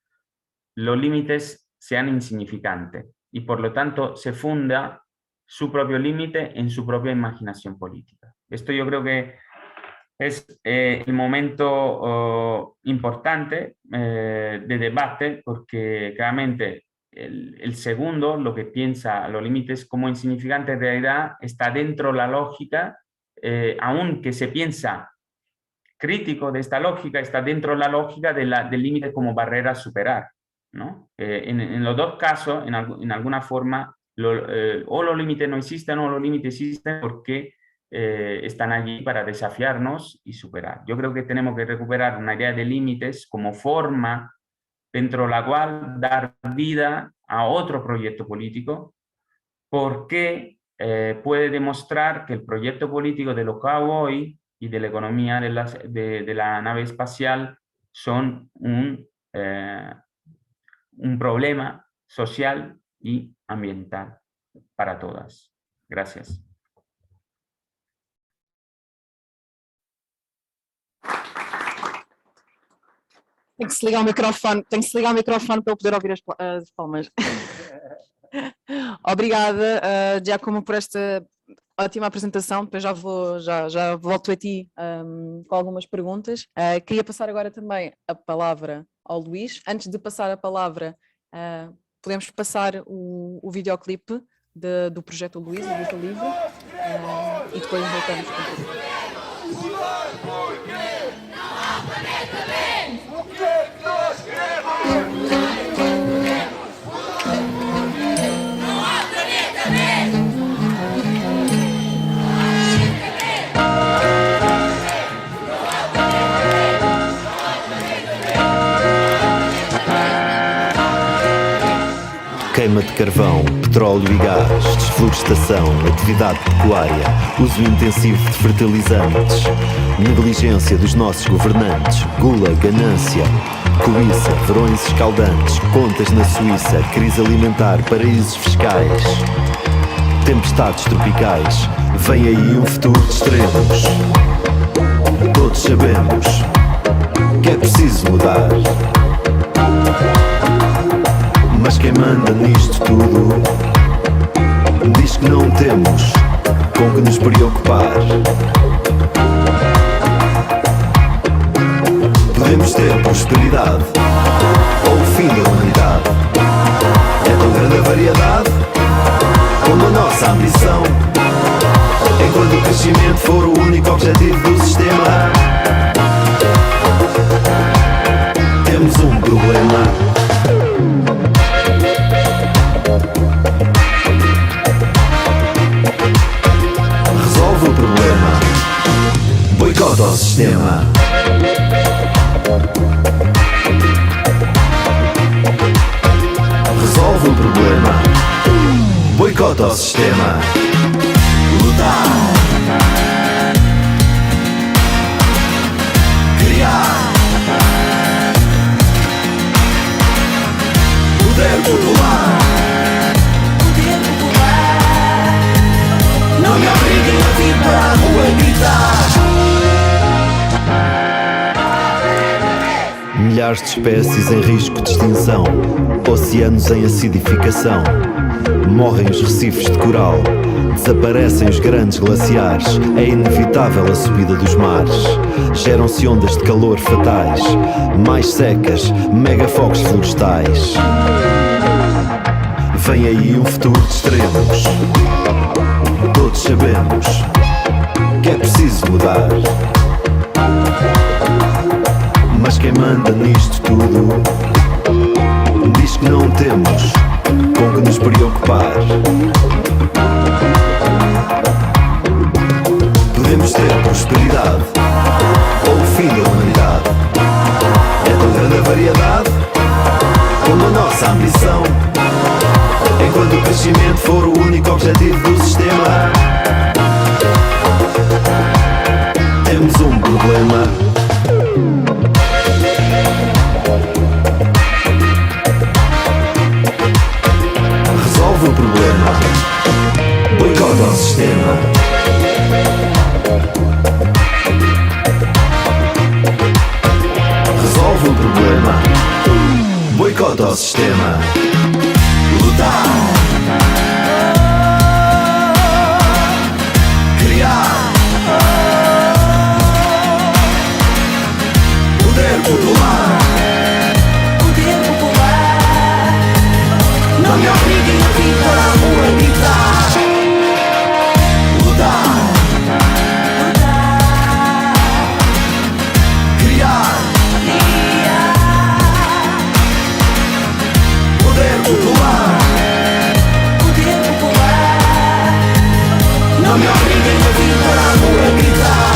los límites sean insignificantes y por lo tanto se funda su propio límite en su propia imaginación política. Esto yo creo que es el momento importante de debate, porque claramente el segundo, lo que piensa los límites como insignificantes, en realidad está dentro de la lógica, aunque se piensa crítico de esta lógica, está dentro de la lógica del límite como barrera a superar, ¿no? En los dos casos, en alguna forma, o los límites no existen o los límites existen porque están allí para desafiarnos y superar. Yo creo que tenemos que recuperar una idea de límites como forma dentro de la cual dar vida a otro proyecto político, porque puede demostrar que el proyecto político de los cowboys y de la economía de la nave espacial son un problema social y ambiental para todas. Gracias. Tem que se ligar o microfone para eu poder ouvir as palmas. Obrigada, Giacomo, por esta ótima apresentação. Depois já volto a ti com algumas perguntas. Queria passar agora também a palavra ao Luís. Antes de passar a palavra, podemos passar o videoclipe do projeto Luís, a Luta Livre, e depois voltamos com Queima de carvão, petróleo e gás, desflorestação, atividade pecuária, uso intensivo de fertilizantes, negligência dos nossos governantes, gula, ganância, cobiça, verões escaldantes, contas na Suíça, crise alimentar, paraísos fiscais, tempestades tropicais, vem aí um futuro de extremos. Todos sabemos que é preciso mudar, mas quem manda nisto tudo diz que não temos com que nos preocupar. Podemos ter prosperidade ou o fim da humanidade. É tão grande a variedade como a nossa ambição. Enquanto o crescimento for o único objetivo do sistema, temos um problema. Resolve o problema, boicota o sistema. Resolve o problema, boicota o sistema. Lutar, criar, poder popular, não me obriguem a vir para a rua gritar. Milhares de espécies em risco de extinção, oceanos em acidificação, morrem os recifes de coral, desaparecem os grandes glaciares, é inevitável a subida dos mares, geram-se ondas de calor fatais, mais secas, megafocos florestais. Vem aí um futuro de extremos, todos sabemos que é preciso mudar, mas quem manda nisto tudo diz que não temos com que nos preocupar. Podemos ter prosperidade ou o fim da humanidade. É tão grande a variedade como a nossa ambição. Enquanto o crescimento for o único objetivo do sistema, temos um problema. Resolve o problema, boicota o sistema. Resolve o problema, boicota o sistema. Lutar, criar, poder popular, não me obriguem a vir para a rua gritar. Lutar, criar, poder popular, não me obriguem a vir para a rua gritar.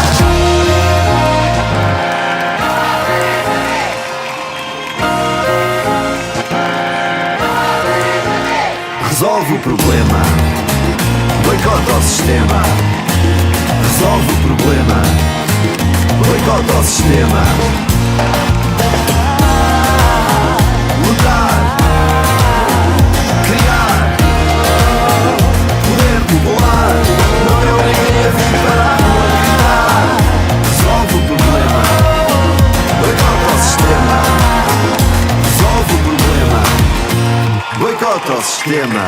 Resolve o problema, boicota o sistema. Resolve o problema, boicota o sistema. Lutar, criar, poder popular, não me obriguem a vir para a rua gritar. Resolve o problema, boicota o sistema. Resolve o problema, boicota o sistema.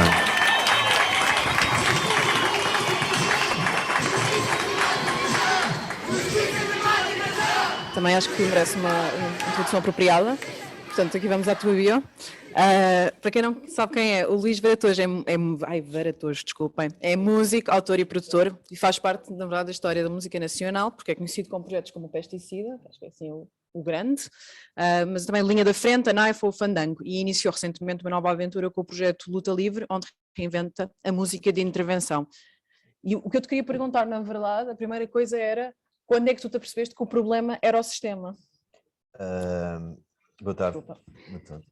Também acho que merece uma introdução apropriada. Portanto, aqui vamos à tua bio. Para quem não sabe quem é, o Luís Varatojo é músico, autor e produtor e faz parte, na verdade, da história da música nacional, porque é conhecido com projetos como o Pesticida, acho que é assim o grande, mas também Linha da Frente, a Naifa ou o Fandango, e iniciou recentemente uma nova aventura com o projeto Luta Livre, onde reinventa a música de intervenção. E o que eu te queria perguntar, na verdade, a primeira coisa era, quando é que tu te apercebeste que o problema era o sistema? Boa tarde. Boa tarde.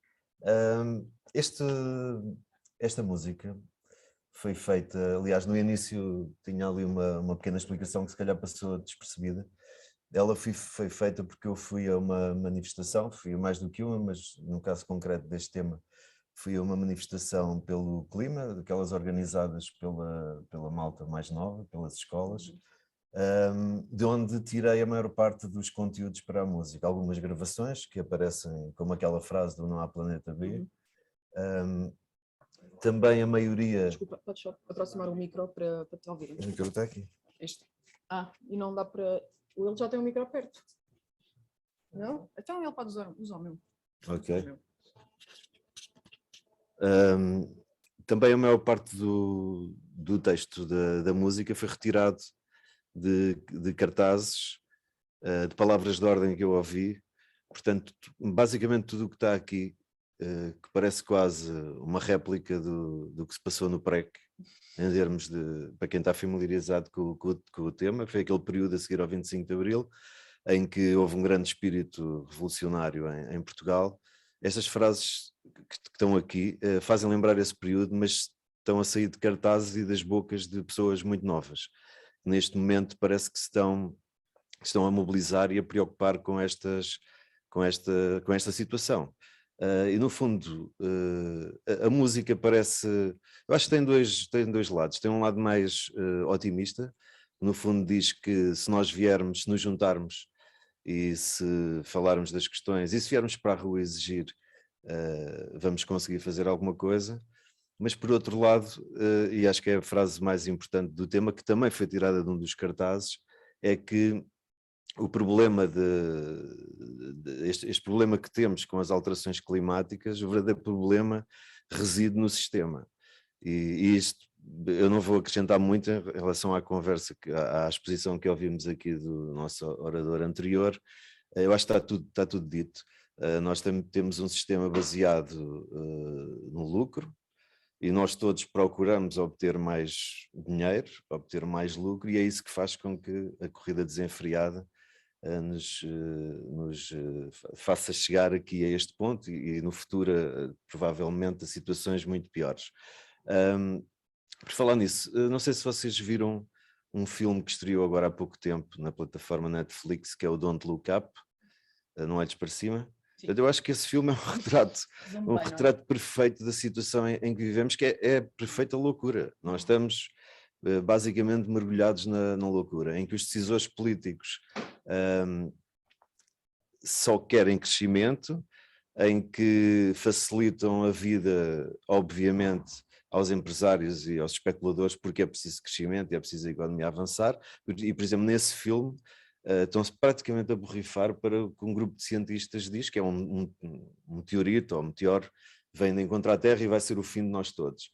Esta música foi feita, aliás, no início tinha ali uma pequena explicação que se calhar passou despercebida. Ela foi feita porque eu fui a uma manifestação, fui a mais do que uma, mas no caso concreto deste tema, fui a uma manifestação pelo clima, daquelas organizadas pela malta mais nova, pelas escolas, de onde tirei a maior parte dos conteúdos para a música. Algumas gravações que aparecem, como aquela frase do Não Há Planeta B. Também a maioria... Desculpa, podes só aproximar o micro para te ouvir. O micro está aqui. Este. E não dá para... Ele já tem o micro perto. Não? Então ele pode usar o meu. Ok. Também a maior parte do texto da música foi retirado de cartazes, de palavras de ordem que eu ouvi. Portanto, basicamente tudo o que está aqui, que parece quase uma réplica do que se passou no PREC, em termos de, para quem está familiarizado com o tema, foi aquele período a seguir ao 25 de Abril, em que houve um grande espírito revolucionário em Portugal. Estas frases que estão aqui fazem lembrar esse período, mas estão a sair de cartazes e das bocas de pessoas muito novas. Neste momento parece que estão a mobilizar e a preocupar com esta situação. E no fundo, a música parece... Eu acho que tem dois lados. Tem um lado mais otimista, no fundo diz que se nós viermos, se nos juntarmos e se falarmos das questões, e se viermos para a rua exigir, vamos conseguir fazer alguma coisa. Mas por outro lado, e acho que é a frase mais importante do tema, que também foi tirada de um dos cartazes, é que o problema este problema que temos com as alterações climáticas, o verdadeiro problema reside no sistema. E isto, eu não vou acrescentar muito em relação à conversa, à exposição que ouvimos aqui do nosso orador anterior. Eu acho que está tudo dito. Nós temos um sistema baseado no lucro, e nós todos procuramos obter mais dinheiro, obter mais lucro, e é isso que faz com que a corrida desenfreada nos faça chegar aqui a este ponto e no futuro provavelmente a situações muito piores. Por falar nisso, não sei se vocês viram um filme que estreou agora há pouco tempo na plataforma Netflix, que é o Don't Look Up, Não Olhes para Cima. Eu acho que esse filme é um retrato perfeito da situação em que vivemos, que é perfeita loucura. Nós estamos basicamente mergulhados na loucura, em que os decisores políticos só querem crescimento, em que facilitam a vida, obviamente, aos empresários e aos especuladores, porque é preciso crescimento e é preciso a economia avançar. E, por exemplo, nesse filme, estão-se praticamente a borrifar para o que um grupo de cientistas diz que é um meteorito ou meteoro vem de encontrar a Terra e vai ser o fim de nós todos.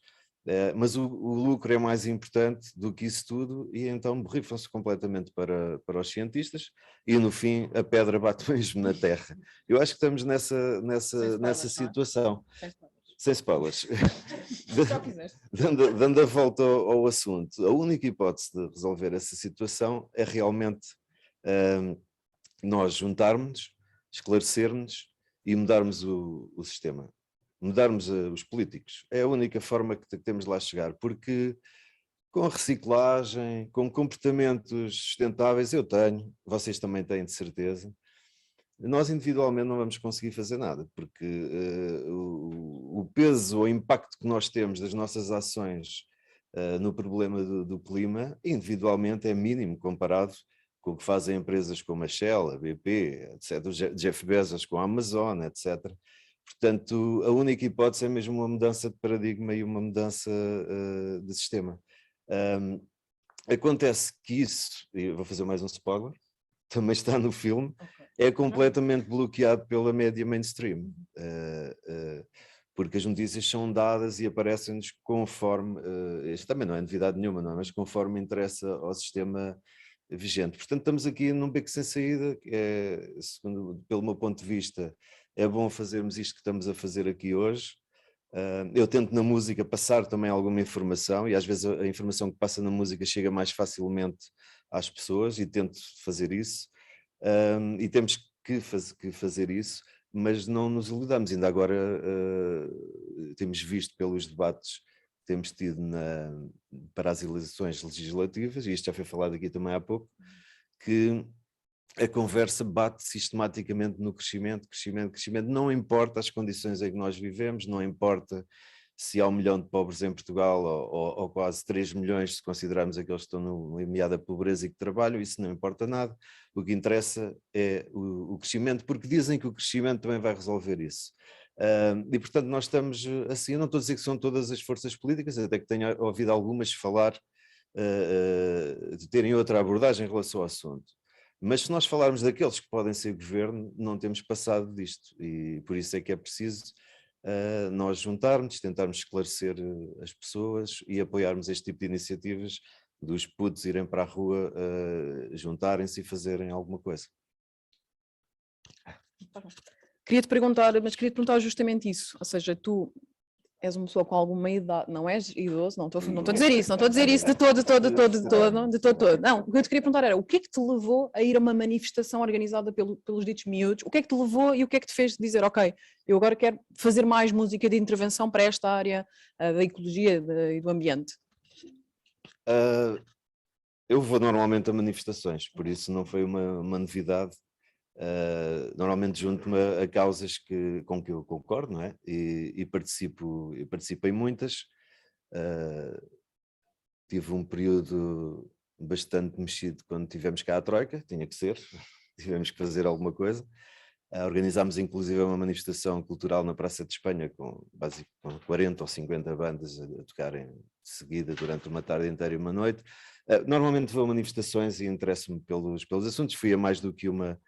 Mas o lucro é mais importante do que isso tudo, e então borrifam-se completamente para os cientistas e no fim a pedra bate mesmo na Terra. Eu acho que estamos nessa situação. Sem spoilers. Dando a volta ao assunto, a única hipótese de resolver essa situação é realmente nós juntarmos, esclarecermos e mudarmos o sistema, mudarmos os políticos. É a única forma que temos de lá chegar, porque com a reciclagem, com comportamentos sustentáveis, eu tenho, vocês também têm de certeza, nós individualmente não vamos conseguir fazer nada, porque o peso ou impacto que nós temos das nossas ações no problema do clima, individualmente é mínimo comparado com o que fazem empresas como a Shell, a BP, etc., o Jeff Bezos com a Amazon, etc. Portanto, a única hipótese é mesmo uma mudança de paradigma e uma mudança de sistema. Acontece que isso, e vou fazer mais um spoiler, também está no filme, é completamente bloqueado pela média mainstream, porque as notícias são dadas e aparecem-nos conforme, isto também não é novidade nenhuma, não é? Mas conforme interessa ao sistema vigente. Portanto, estamos aqui num beco sem saída, segundo, pelo meu ponto de vista, é bom fazermos isto que estamos a fazer aqui hoje. Eu tento na música passar também alguma informação, e às vezes a informação que passa na música chega mais facilmente às pessoas, e tento fazer isso, e temos que fazer isso, mas não nos iludamos. Ainda agora temos visto pelos debates que temos tido para as eleições legislativas, e isto já foi falado aqui também há pouco, que a conversa bate sistematicamente no crescimento, não importa as condições em que nós vivemos, não importa se há 1 milhão de pobres em Portugal ou quase 3 milhões, se considerarmos aqueles que estão no limiar da pobreza e que trabalham, isso não importa nada. O que interessa é o crescimento, porque dizem que o crescimento também vai resolver isso. E portanto nós estamos assim, eu não estou a dizer que são todas as forças políticas, até que tenho ouvido algumas falar de terem outra abordagem em relação ao assunto. Mas se nós falarmos daqueles que podem ser governo, não temos passado disto, e por isso é que é preciso nós juntarmos, tentarmos esclarecer as pessoas e apoiarmos este tipo de iniciativas dos putos irem para a rua, juntarem-se e fazerem alguma coisa. Queria-te perguntar justamente isso, ou seja, tu és uma pessoa com alguma idade, não és idoso, não estou a dizer isso, não estou a dizer isso de todo. Não, o que eu te queria perguntar era, o que é que te levou a ir a uma manifestação organizada pelos ditos miúdos? O que é que te levou e o que é que te fez dizer, ok, eu agora quero fazer mais música de intervenção para esta área da ecologia e do ambiente? Eu vou normalmente a manifestações, por isso não foi uma novidade. Normalmente junto-me a causas com que eu concordo, não é? E participei em muitas. Tive um período bastante mexido quando tivemos cá a Troika, tinha que ser, tivemos que fazer alguma coisa. Organizámos inclusive uma manifestação cultural na Praça de Espanha com 40 ou 50 bandas a tocarem de seguida durante uma tarde inteira e uma noite. Normalmente vou a manifestações e interesso-me pelos assuntos, fui a mais do que uma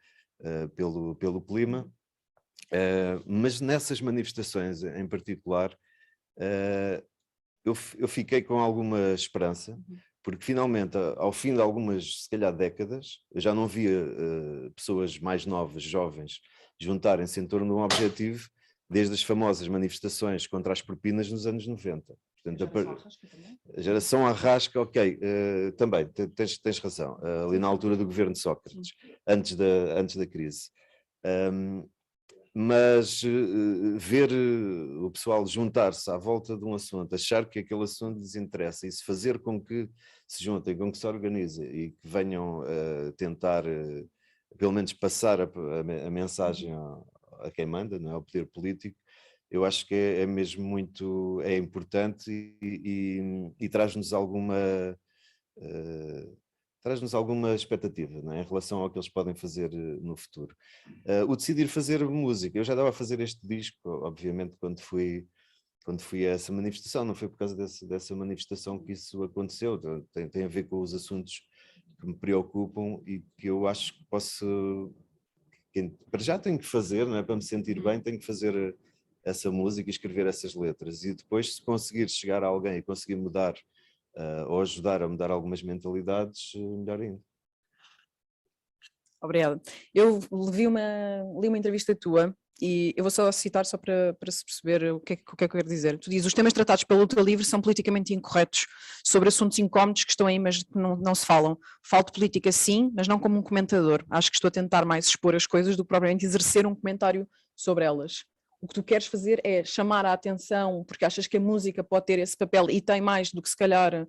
pelo clima, mas nessas manifestações em particular eu fiquei com alguma esperança, porque finalmente ao fim de algumas, se calhar décadas, eu já não via pessoas mais novas, jovens, juntarem-se em torno de um objetivo, desde as famosas manifestações contra as propinas nos anos 90. Portanto, a geração Arrasca, ok, também, tens razão, ali na altura do governo de Sócrates, antes da crise. Mas ver o pessoal juntar-se à volta de um assunto, achar que aquele assunto lhes interessa e se fazer com que se juntem, com que se organizem e que venham tentar, pelo menos, passar a mensagem a quem manda, não é? Ao poder político, eu acho que é mesmo muito importante e traz-nos alguma expectativa, não é? Em relação ao que eles podem fazer no futuro. O decidir fazer música, eu já estava a fazer este disco, obviamente, quando fui a essa manifestação, não foi por causa dessa manifestação que isso aconteceu, tem a ver com os assuntos que me preocupam e que eu acho que para já tenho que fazer, não é? Para me sentir bem, tenho que fazer essa música e escrever essas letras, e depois, se conseguir chegar a alguém e conseguir mudar ou ajudar a mudar algumas mentalidades, melhor ainda. Obrigada. Eu li uma entrevista tua e eu vou só citar só para se perceber o que é que eu quero dizer. Tu dizes, os temas tratados pelo teu livro são politicamente incorretos sobre assuntos incómodos que estão aí mas que não se falam. Falo de política sim, mas não como um comentador. Acho que estou a tentar mais expor as coisas do que propriamente exercer um comentário sobre elas. O que tu queres fazer é chamar a atenção, porque achas que a música pode ter esse papel e tem mais do que se calhar,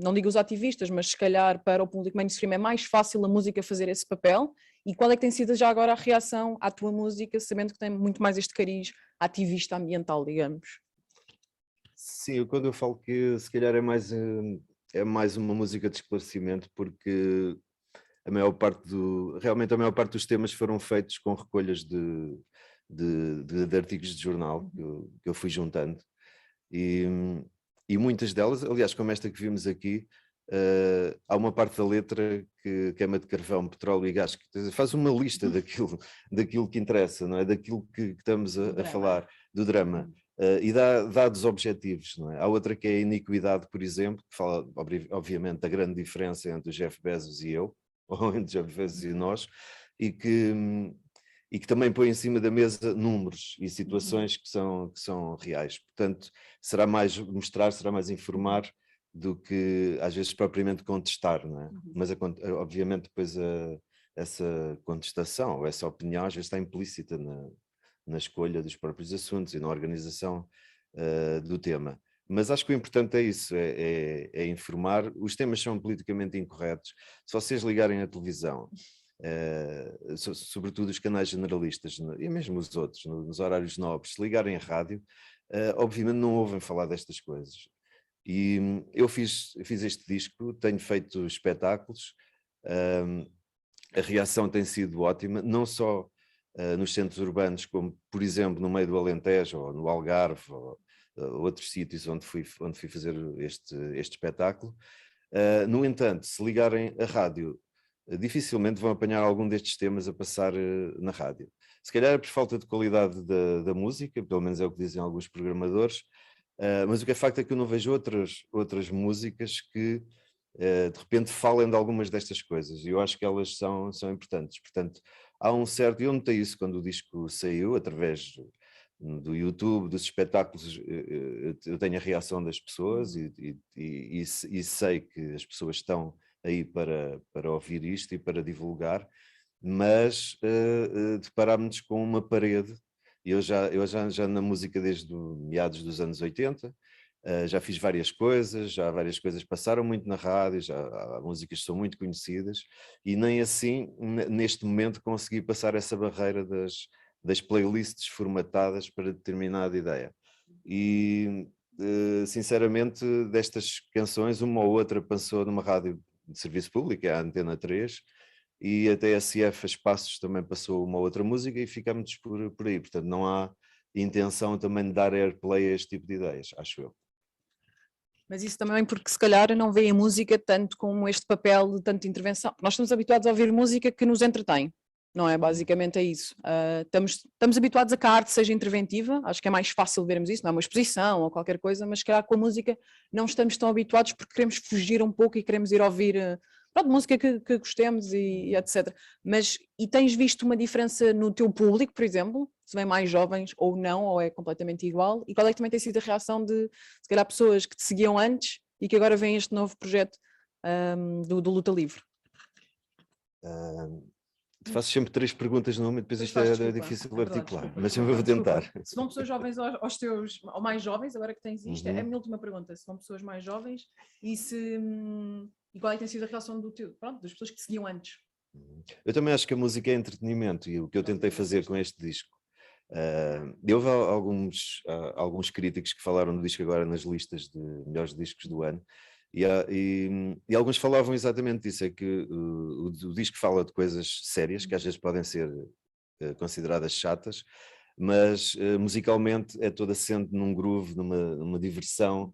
não digo os ativistas, mas se calhar para o público mainstream é mais fácil a música fazer esse papel. E qual é que tem sido já agora a reação à tua música, sabendo que tem muito mais este cariz ativista ambiental, digamos? Sim, quando eu falo que se calhar é mais uma música de esclarecimento, porque realmente a maior parte dos temas foram feitos com recolhas de artigos de jornal que eu fui juntando e muitas delas, aliás, como esta que vimos aqui, há uma parte da letra que queima de carvão, petróleo e gás, que faz uma lista daquilo que interessa, não é? Daquilo que estamos a falar, do drama, e dá dados objetivos, não é? Há outra que é a iniquidade, por exemplo, que fala obviamente da grande diferença entre o Jeff Bezos e eu, ou entre o Jeff Bezos e nós, e que também põe em cima da mesa números e situações que são reais. Portanto, será mais mostrar, será mais informar do que às vezes propriamente contestar, não é? Mas obviamente depois essa contestação ou essa opinião às vezes está implícita na escolha dos próprios assuntos e na organização do tema. Mas acho que o importante é isso, é informar. Os temas são politicamente incorretos. Se vocês ligarem a televisão, sobretudo os canais generalistas e mesmo os outros, nos horários nobres, se ligarem a rádio, obviamente não ouvem falar destas coisas. E eu fiz este disco, tenho feito espetáculos, a reação tem sido ótima, não só nos centros urbanos, como por exemplo no meio do Alentejo, ou no Algarve, ou outros sítios onde fui fazer este espetáculo. No entanto, se ligarem a rádio, dificilmente vão apanhar algum destes temas a passar na rádio. Se calhar é por falta de qualidade da música, pelo menos é o que dizem alguns programadores, mas o que é facto é que eu não vejo outras músicas que de repente falem de algumas destas coisas, e eu acho que elas são importantes. Portanto, há um certo, eu notei isso quando o disco saiu, através do YouTube, dos espetáculos, eu tenho a reação das pessoas e sei que as pessoas estão aí para ouvir isto e para divulgar, mas deparámos-nos com uma parede. Eu já na música desde meados dos anos 80, já fiz várias coisas, várias coisas passaram muito na rádio, há músicas que são muito conhecidas, e nem assim, neste momento, consegui passar essa barreira das playlists formatadas para determinada ideia. E, sinceramente, destas canções, uma ou outra passou numa rádio de serviço público, é a Antena 3, e a TSF Espaços também passou uma outra música e ficámos por aí. Portanto, não há intenção também de dar airplay a este tipo de ideias, acho eu. Mas isso também porque se calhar não vê a música tanto como este papel de tanta intervenção. Nós estamos habituados a ouvir música que nos entretém, não é? Basicamente é isso. Estamos habituados a que a arte seja interventiva, acho que é mais fácil vermos isso, não é uma exposição ou qualquer coisa, mas se calhar com a música não estamos tão habituados porque queremos fugir um pouco e queremos ir ouvir música que gostemos e etc. E tens visto uma diferença no teu público, por exemplo? Se vem mais jovens ou não, ou é completamente igual? E qual é que também tem sido a reação de, se calhar, pessoas que te seguiam antes e que agora veem este novo projeto do Luta Livre? Faço sempre 3 perguntas numa e depois isto é difícil de articular, mas eu vou tentar. Se vão pessoas jovens aos teus, ou mais jovens, agora que tens isto, é a minha última pergunta, se vão pessoas mais jovens e qual é que tem sido a reação das pessoas que te seguiam antes? Eu também acho que a música é entretenimento, e o que eu tentei fazer com este disco. Houve alguns críticos que falaram do disco agora nas listas de melhores discos do ano, e alguns falavam exatamente disso, é que o disco fala de coisas sérias, que às vezes podem ser consideradas chatas, mas musicalmente é todo assente num groove, numa diversão,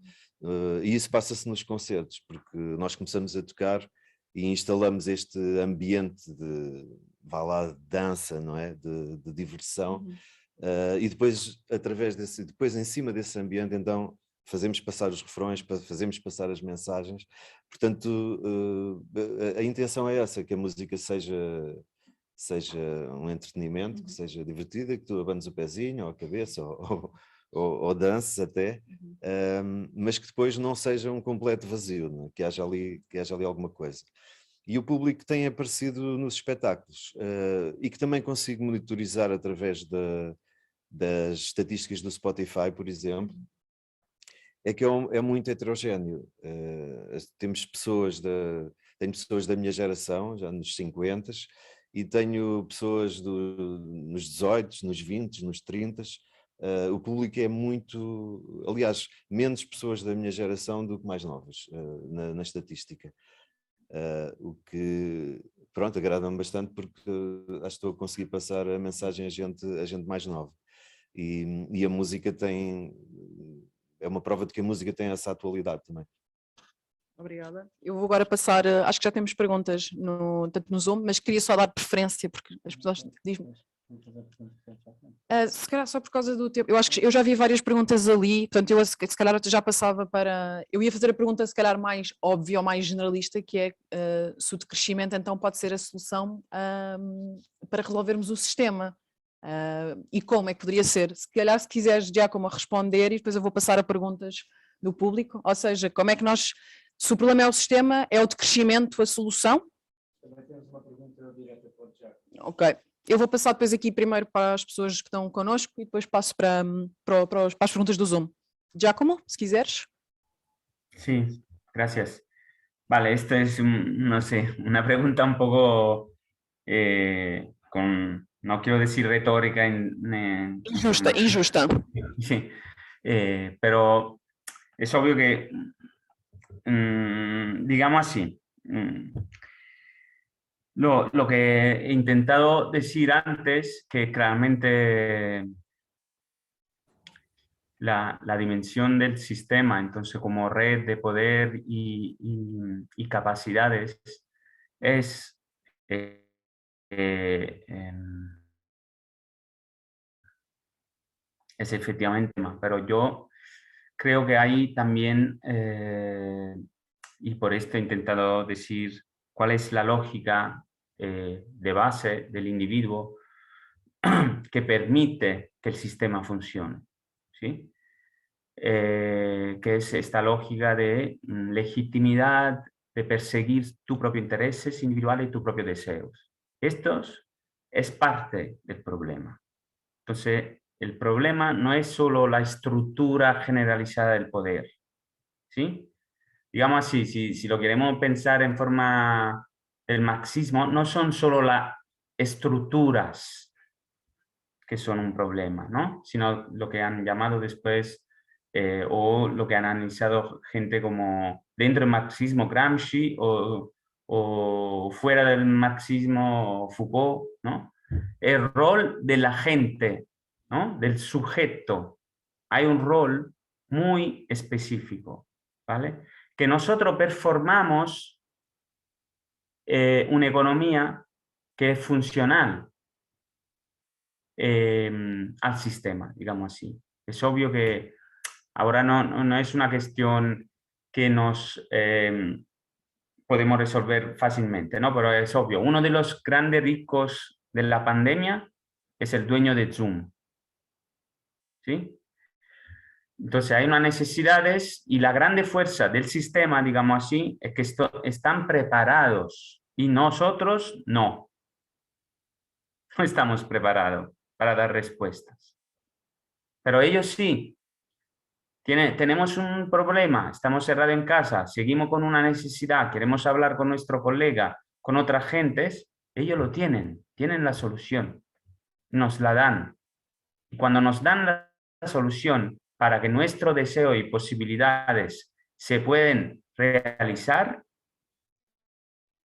e isso passa-se nos concertos, porque nós começamos a tocar e instalamos este ambiente de dança, não é? De diversão, e depois, depois em cima desse ambiente, então, fazemos passar os refrões, fazemos passar as mensagens. Portanto, a intenção é essa, que a música seja um entretenimento, que seja divertida, que tu abanes o pezinho ou a cabeça, ou dances até, mas que depois não seja um completo vazio, não é? Que haja ali alguma coisa. E o público tem aparecido nos espetáculos, e que também consigo monitorizar através das estatísticas do Spotify, por exemplo, é que é muito heterogéneo. Tenho pessoas da minha geração, já nos 50, e tenho pessoas nos 18, nos 20, nos 30. O público é muito, aliás, menos pessoas da minha geração do que mais novas, na estatística. O que, pronto, agrada-me bastante, porque acho que estou a conseguir passar a mensagem a gente mais nova. E a música é uma prova de que a música tem essa atualidade também. Obrigada. Eu vou agora passar, acho que já temos perguntas tanto no Zoom, mas queria só dar preferência, porque as pessoas dizem... se calhar só por causa do tempo, eu acho que eu já vi várias perguntas ali, portanto eu se calhar já passava eu ia fazer a pergunta se calhar mais óbvia ou mais generalista, que é se o decrescimento então pode ser a solução para resolvermos o sistema, e como é que poderia ser? Se calhar se quiseres, Giacomo, responder, e depois eu vou passar a perguntas do público, ou seja, como é que se o problema é o sistema, é o decrescimento a solução? Também temos uma pergunta direta para o Giacomo. Ok. Eu vou passar depois aqui primeiro para as pessoas que estão connosco e depois passo para as perguntas do Zoom. Giacomo, se quiseres. Sí, gracias. Vale, esta es, no sé, una pregunta un poco no quiero decir retórica. Injusta. Sí. Pero es obvio que, digamos así, lo que he intentado decir antes, que claramente la dimensión del sistema, entonces como red de poder y capacidades, es efectivamente más, pero yo creo que hay también, y por esto he intentado decir cuál es la lógica de base del individuo que permite que el sistema funcione, ¿sí? Que es esta lógica de legitimidad, de perseguir tus propios intereses individuales y tus propios deseos. Estos es parte del problema. Entonces, el problema no es solo la estructura generalizada del poder, ¿sí? Digamos así, si lo queremos pensar en forma del marxismo, no son solo las estructuras que son un problema, ¿no? Sino lo que han llamado después, o lo que han analizado gente como dentro del marxismo Gramsci o fuera del marxismo Foucault, ¿no? El rol de la gente, ¿no? Del sujeto. Hay un rol muy específico, ¿vale? Que nosotros performamos una economía que es funcional al sistema, digamos así. Es obvio que ahora no es una cuestión que nos podemos resolver fácilmente, ¿no? Pero es obvio, uno de los grandes ricos de la pandemia es el dueño de Zoom, ¿sí? Entonces hay unas necesidades y la grande fuerza del sistema, digamos así, es que están preparados y nosotros no estamos preparados para dar respuestas. Pero ellos sí. Tenemos un problema, estamos cerrados en casa, seguimos con una necesidad, queremos hablar con nuestro colega, con otras gentes, ellos lo tienen la solución, nos la dan. Y cuando nos dan la solución para que nuestro deseo y posibilidades se pueden realizar,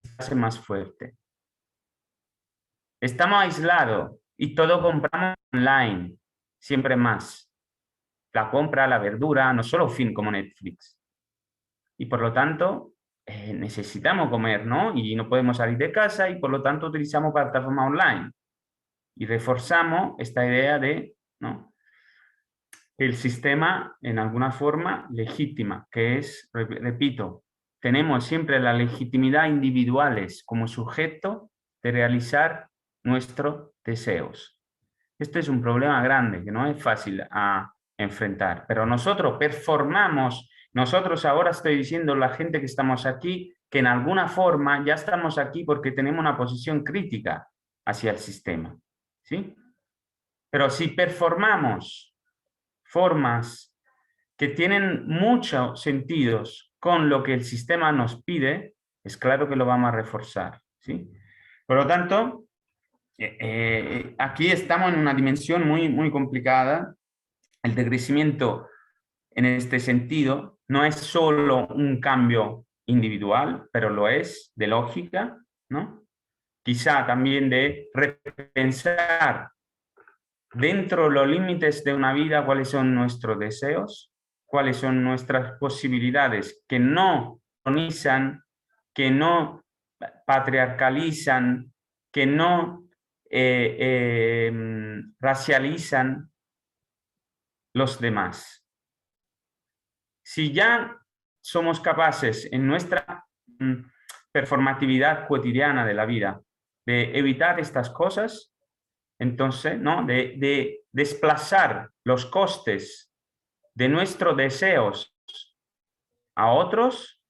se hace más fuerte. Estamos aislados y todo compramos online, siempre más. La compra, la verdura, no solo film como Netflix. Y por lo tanto, necesitamos comer, ¿no? Y no podemos salir de casa y por lo tanto utilizamos plataformas online. Y reforzamos esta idea de, ¿no? El sistema, en alguna forma, legítima, que es, repito, tenemos siempre la legitimidad individuales como sujeto de realizar nuestros deseos. Este es un problema grande, que no es fácil a enfrentar, pero nosotros performamos, nosotros ahora estoy diciendo la gente que estamos aquí, que en alguna forma ya estamos aquí porque tenemos una posición crítica hacia el sistema, ¿sí? Pero si performamos formas que tienen muchos sentidos con lo que el sistema nos pide, es claro que lo vamos a reforzar, ¿sí? Por lo tanto, aquí estamos en una dimensión muy complicada. El decrecimiento en este sentido no es solo un cambio individual, pero lo es de lógica, ¿no? Quizá también de repensar dentro de los límites de una vida cuáles son nuestros deseos, cuáles son nuestras posibilidades que no colonizan, que no patriarcalizan, que no racializan los demás. Si ya somos capaces en nuestra performatividad cotidiana de la vida de evitar estas cosas, entonces, ¿no? de desplazar los costes de nuestros deseos a otros,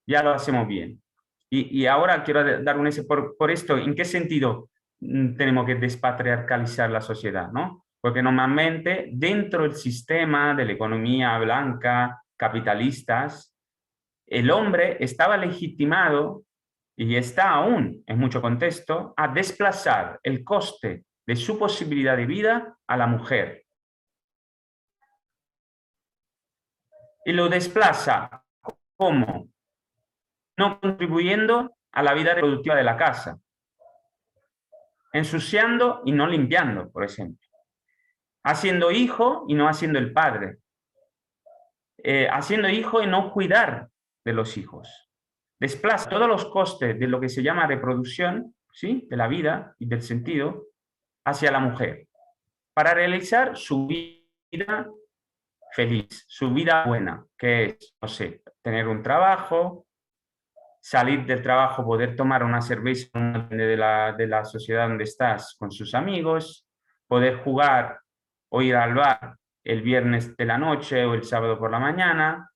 ya lo hacemos bien. Y ahora quiero dar un ese por esto, ¿en qué sentido tenemos que despatriarcalizar la sociedad, ¿no? Porque normalmente dentro del sistema de la economía blanca, capitalistas, el hombre estaba legitimado y está aún en mucho contexto a desplazar el coste de su posibilidad de vida a la mujer. y lo desplaza. ¿Cómo? No contribuyendo a la vida reproductiva de la casa, ensuciando y no limpiando, por ejemplo, haciendo hijo y no haciendo el padre, haciendo hijo y no cuidar de los hijos. Desplaza todos los costes de lo que se llama reproducción, ¿sí?, de la vida y del sentido, hacia la mujer, para realizar su vida feliz, su vida buena, que es, no sé, tener un trabajo, salir del trabajo, poder tomar una cerveza de la sociedad donde estás con sus amigos, poder jugar o ir al bar el viernes de la noche o el sábado por la mañana.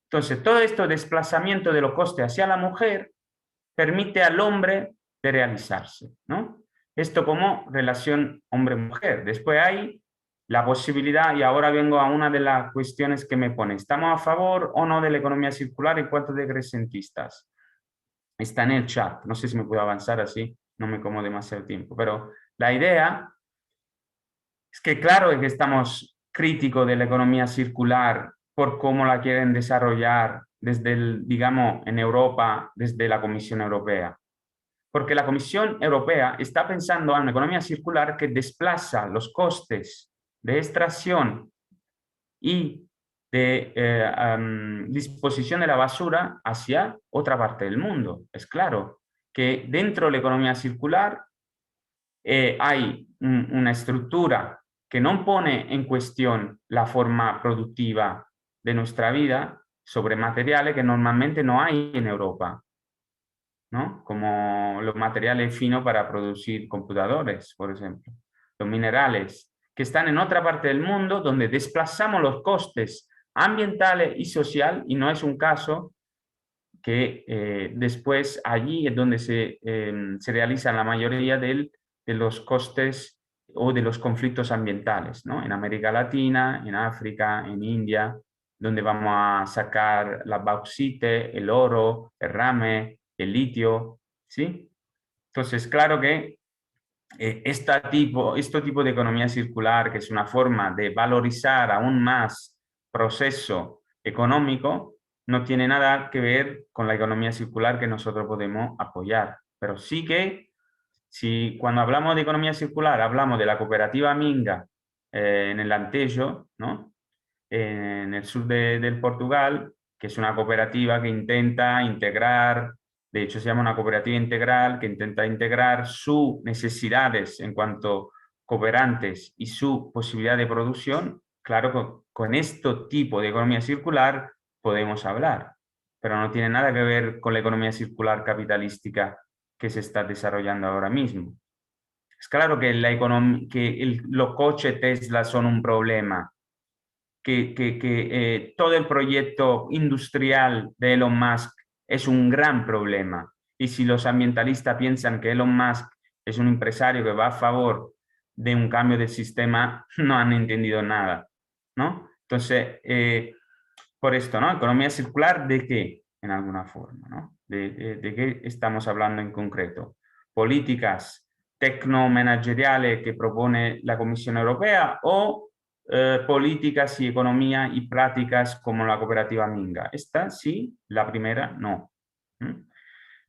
Entonces, todo este desplazamiento de los costes hacia la mujer permite al hombre de realizarse, ¿no? Esto como relación hombre-mujer. Después hay la posibilidad, y ahora vengo a una de las cuestiones que me pone, ¿estamos a favor o no de la economía circular en cuanto a decrecentistas? Está en el chat, no sé si me puedo avanzar así, no me como demasiado tiempo, pero la idea es que claro es que estamos críticos de la economía circular por cómo la quieren desarrollar desde digamos, en Europa, desde la Comisión Europea. Porque la Comisión Europea está pensando en una economía circular que desplaza los costes de extracción y de disposición de la basura hacia otra parte del mundo. Es claro que dentro de la economía circular hay una estructura que no pone en cuestión la forma productiva de nuestra vida sobre materiales que normalmente no hay en Europa, ¿no? Como los materiales finos para producir computadores, por ejemplo, los minerales, que están en otra parte del mundo donde desplazamos los costes ambientales y social, y no es un caso que después allí es donde se realizan la mayoría de los costes o de los conflictos ambientales, ¿no? En América Latina, en África, en India, donde vamos a sacar la bauxita, el oro, el rame, el litio, ¿sí? Entonces, claro que este tipo de economía circular, que es una forma de valorizar aún más proceso económico, no tiene nada que ver con la economía circular que nosotros podemos apoyar. Pero sí que, si cuando hablamos de economía circular, hablamos de la cooperativa Minga en el Alentejo, ¿no? En el sur del Portugal, que es una cooperativa que intenta integrar, de hecho se llama una cooperativa integral, que intenta integrar sus necesidades en cuanto cooperantes y su posibilidad de producción. Claro, con este tipo de economía circular podemos hablar, pero no tiene nada que ver con la economía circular capitalística que se está desarrollando ahora mismo. Es claro que los coches Tesla son un problema, que todo el proyecto industrial de Elon Musk es un gran problema. Y si los ambientalistas piensan que Elon Musk es un empresario que va a favor de un cambio del sistema, no han entendido nada, ¿no? Entonces, por esto, ¿no? Economía circular, ¿de qué? En alguna forma, ¿no? ¿De qué estamos hablando en concreto? Políticas tecnomanageriales que propone la Comisión Europea o políticas y economía y prácticas como la cooperativa Minga. Esta sí, la primera no.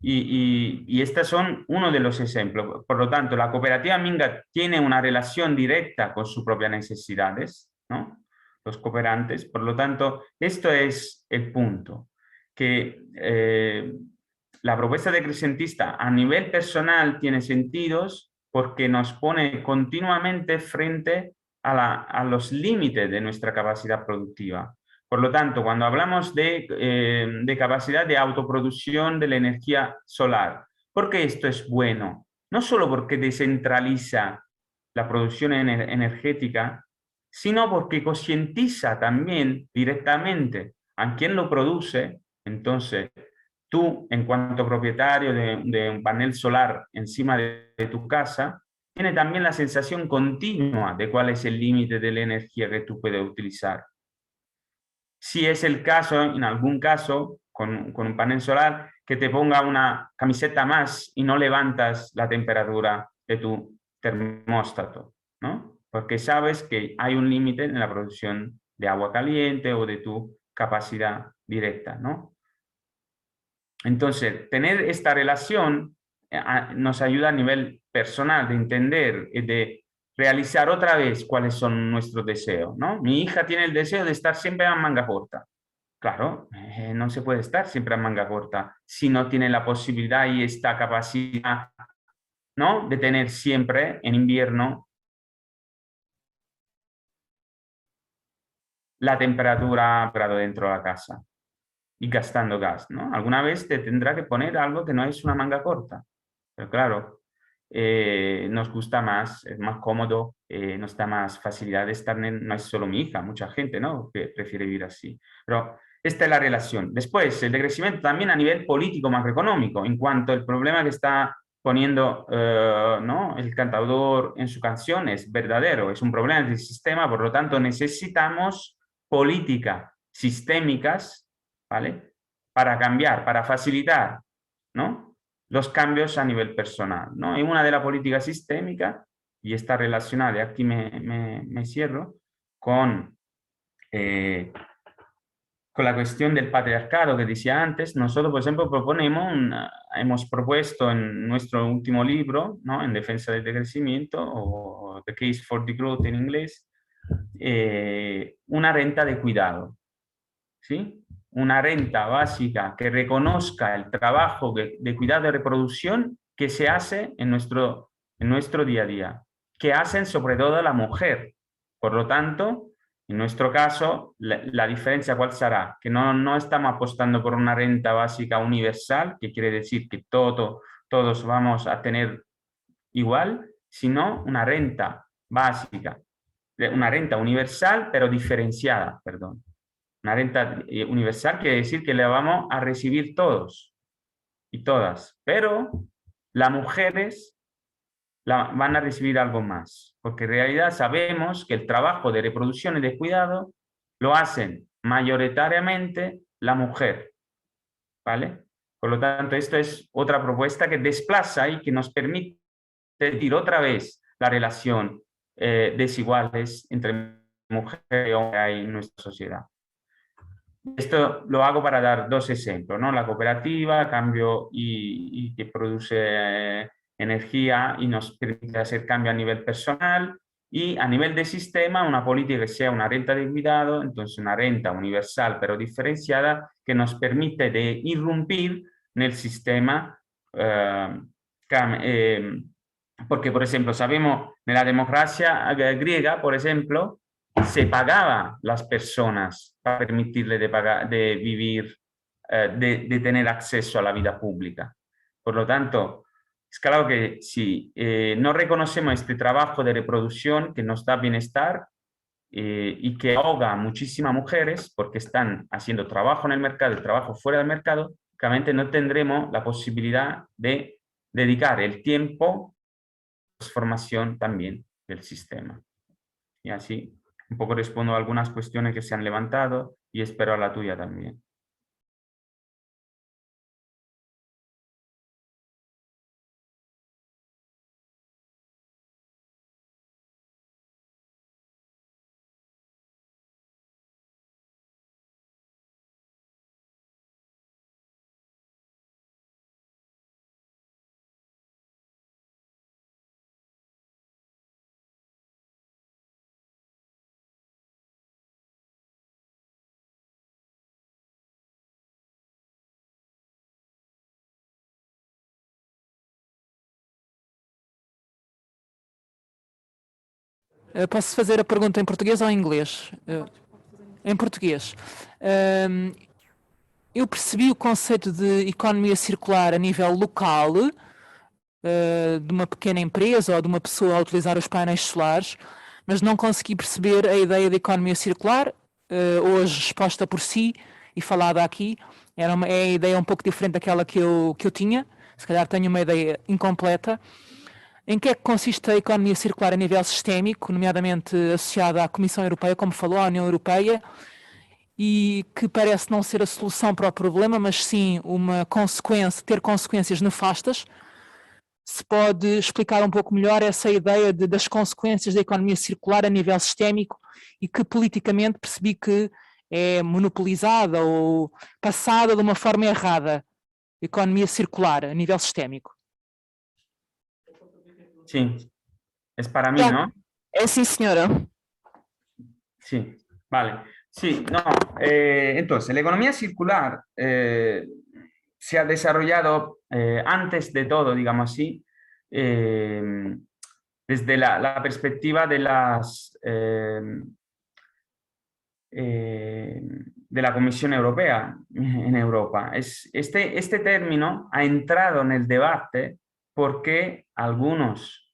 Y estas son uno de los ejemplos. Por lo tanto, la cooperativa Minga tiene una relación directa con sus propias necesidades, ¿no? Los cooperantes. Por lo tanto, esto es el punto, que la propuesta decrecentista a nivel personal tiene sentidos porque nos pone continuamente frente a los límites de nuestra capacidad productiva. Por lo tanto, cuando hablamos de capacidad de autoproducción de la energía solar, ¿por qué esto es bueno? No solo porque descentraliza la producción energética, sino porque concientiza también directamente a quien lo produce. Entonces, tú, en cuanto propietario de un panel solar encima de tu casa, tienes también la sensación continua de cuál es el límite de la energía que tú puedes utilizar. Si es el caso, en algún caso, con un panel solar, que te ponga una camiseta más y no levantas la temperatura de tu termóstato, ¿no? Porque sabes que hay un límite en la producción de agua caliente o de tu capacidad directa, ¿no? Entonces, tener esta relación nos ayuda a nivel personal de entender y de realizar otra vez cuáles son nuestros deseos, ¿no? Mi hija tiene el deseo de estar siempre en manga corta. Claro, no se puede estar siempre en manga corta si no tiene la posibilidad y esta capacidad, ¿no?, de tener siempre en invierno la temperatura dentro de la casa y gastando gas, ¿no? Alguna vez te tendrá que poner algo que no es una manga corta, pero claro, nos gusta más, es más cómodo, nos da más facilidad de estar, no es solo mi hija, mucha gente, ¿no?, que prefiere vivir así. Pero esta es la relación. Después, el decrecimiento también a nivel político macroeconómico, en cuanto al problema que está poniendo ¿no?, el cantautor en su canción es verdadero, es un problema del sistema, por lo tanto necesitamos políticas sistémicas, ¿vale?, para cambiar, para facilitar, ¿no?, los cambios a nivel personal, ¿no? Y una de las políticas sistémicas, y está relacionada, y aquí me cierro, con la cuestión del patriarcado que decía antes. Nosotros, por ejemplo, hemos propuesto en nuestro último libro, ¿no?, en defensa del decrecimiento, o The Case for Degrowth en inglés, una renta de cuidado, ¿sí? Una renta básica que reconozca el trabajo de cuidado y reproducción que se hace en nuestro día a día, que hacen sobre todo la mujer. Por lo tanto, en nuestro caso, la diferencia ¿cuál será? Que no estamos apostando por una renta básica universal, que quiere decir que todos vamos a tener igual, sino una renta básica, una renta universal, pero diferenciada, perdón. Una renta universal quiere decir que la vamos a recibir todos y todas, pero las mujeres van a recibir algo más, porque en realidad sabemos que el trabajo de reproducción y de cuidado lo hacen mayoritariamente la mujer, ¿vale? Por lo tanto, esto es otra propuesta que desplaza y que nos permite decir otra vez la relación desiguales entre mujer y hombre en nuestra sociedad. Esto lo hago para dar dos ejemplos, ¿no? La cooperativa, cambio y que produce energía y nos permite hacer cambio a nivel personal, y a nivel de sistema una política que sea una renta de cuidado, entonces una renta universal pero diferenciada que nos permite de irrumpir en el sistema, porque por ejemplo sabemos en la democracia griega, por ejemplo, se pagaba las personas para permitirle de vivir, de tener acceso a la vida pública. Por lo tanto, es claro que si no reconocemos este trabajo de reproducción que nos da bienestar y que ahoga a muchísimas mujeres porque están haciendo trabajo en el mercado y trabajo fuera del mercado, claramente no tendremos la posibilidad de dedicar el tiempo a la transformación también del sistema. Y así un poco respondo a algunas cuestiones que se han levantado y espero a la tuya también. Posso fazer a pergunta em português ou em inglês? Em português. Eu percebi o conceito de economia circular a nível local, de uma pequena empresa ou de uma pessoa a utilizar os painéis solares, mas não consegui perceber a ideia de economia circular, hoje exposta por si e falada aqui. É a ideia um pouco diferente daquela que eu tinha, se calhar tenho uma ideia incompleta. Em que é que consiste a economia circular a nível sistémico, nomeadamente associada à Comissão Europeia, como falou, à União Europeia, e que parece não ser a solução para o problema, mas sim uma consequência, ter consequências nefastas. Se pode explicar um pouco melhor essa ideia das consequências da economia circular a nível sistémico e que politicamente percebi que é monopolizada ou passada de uma forma errada, economia circular, a nível sistémico? Sí, es para mí, Ya. ¿no? Sí, señora. Sí, vale. Sí, no. Entonces, la economía circular se ha desarrollado antes de todo, digamos así, desde la perspectiva de de la Comisión Europea en Europa. Este término ha entrado en el debate porque algunos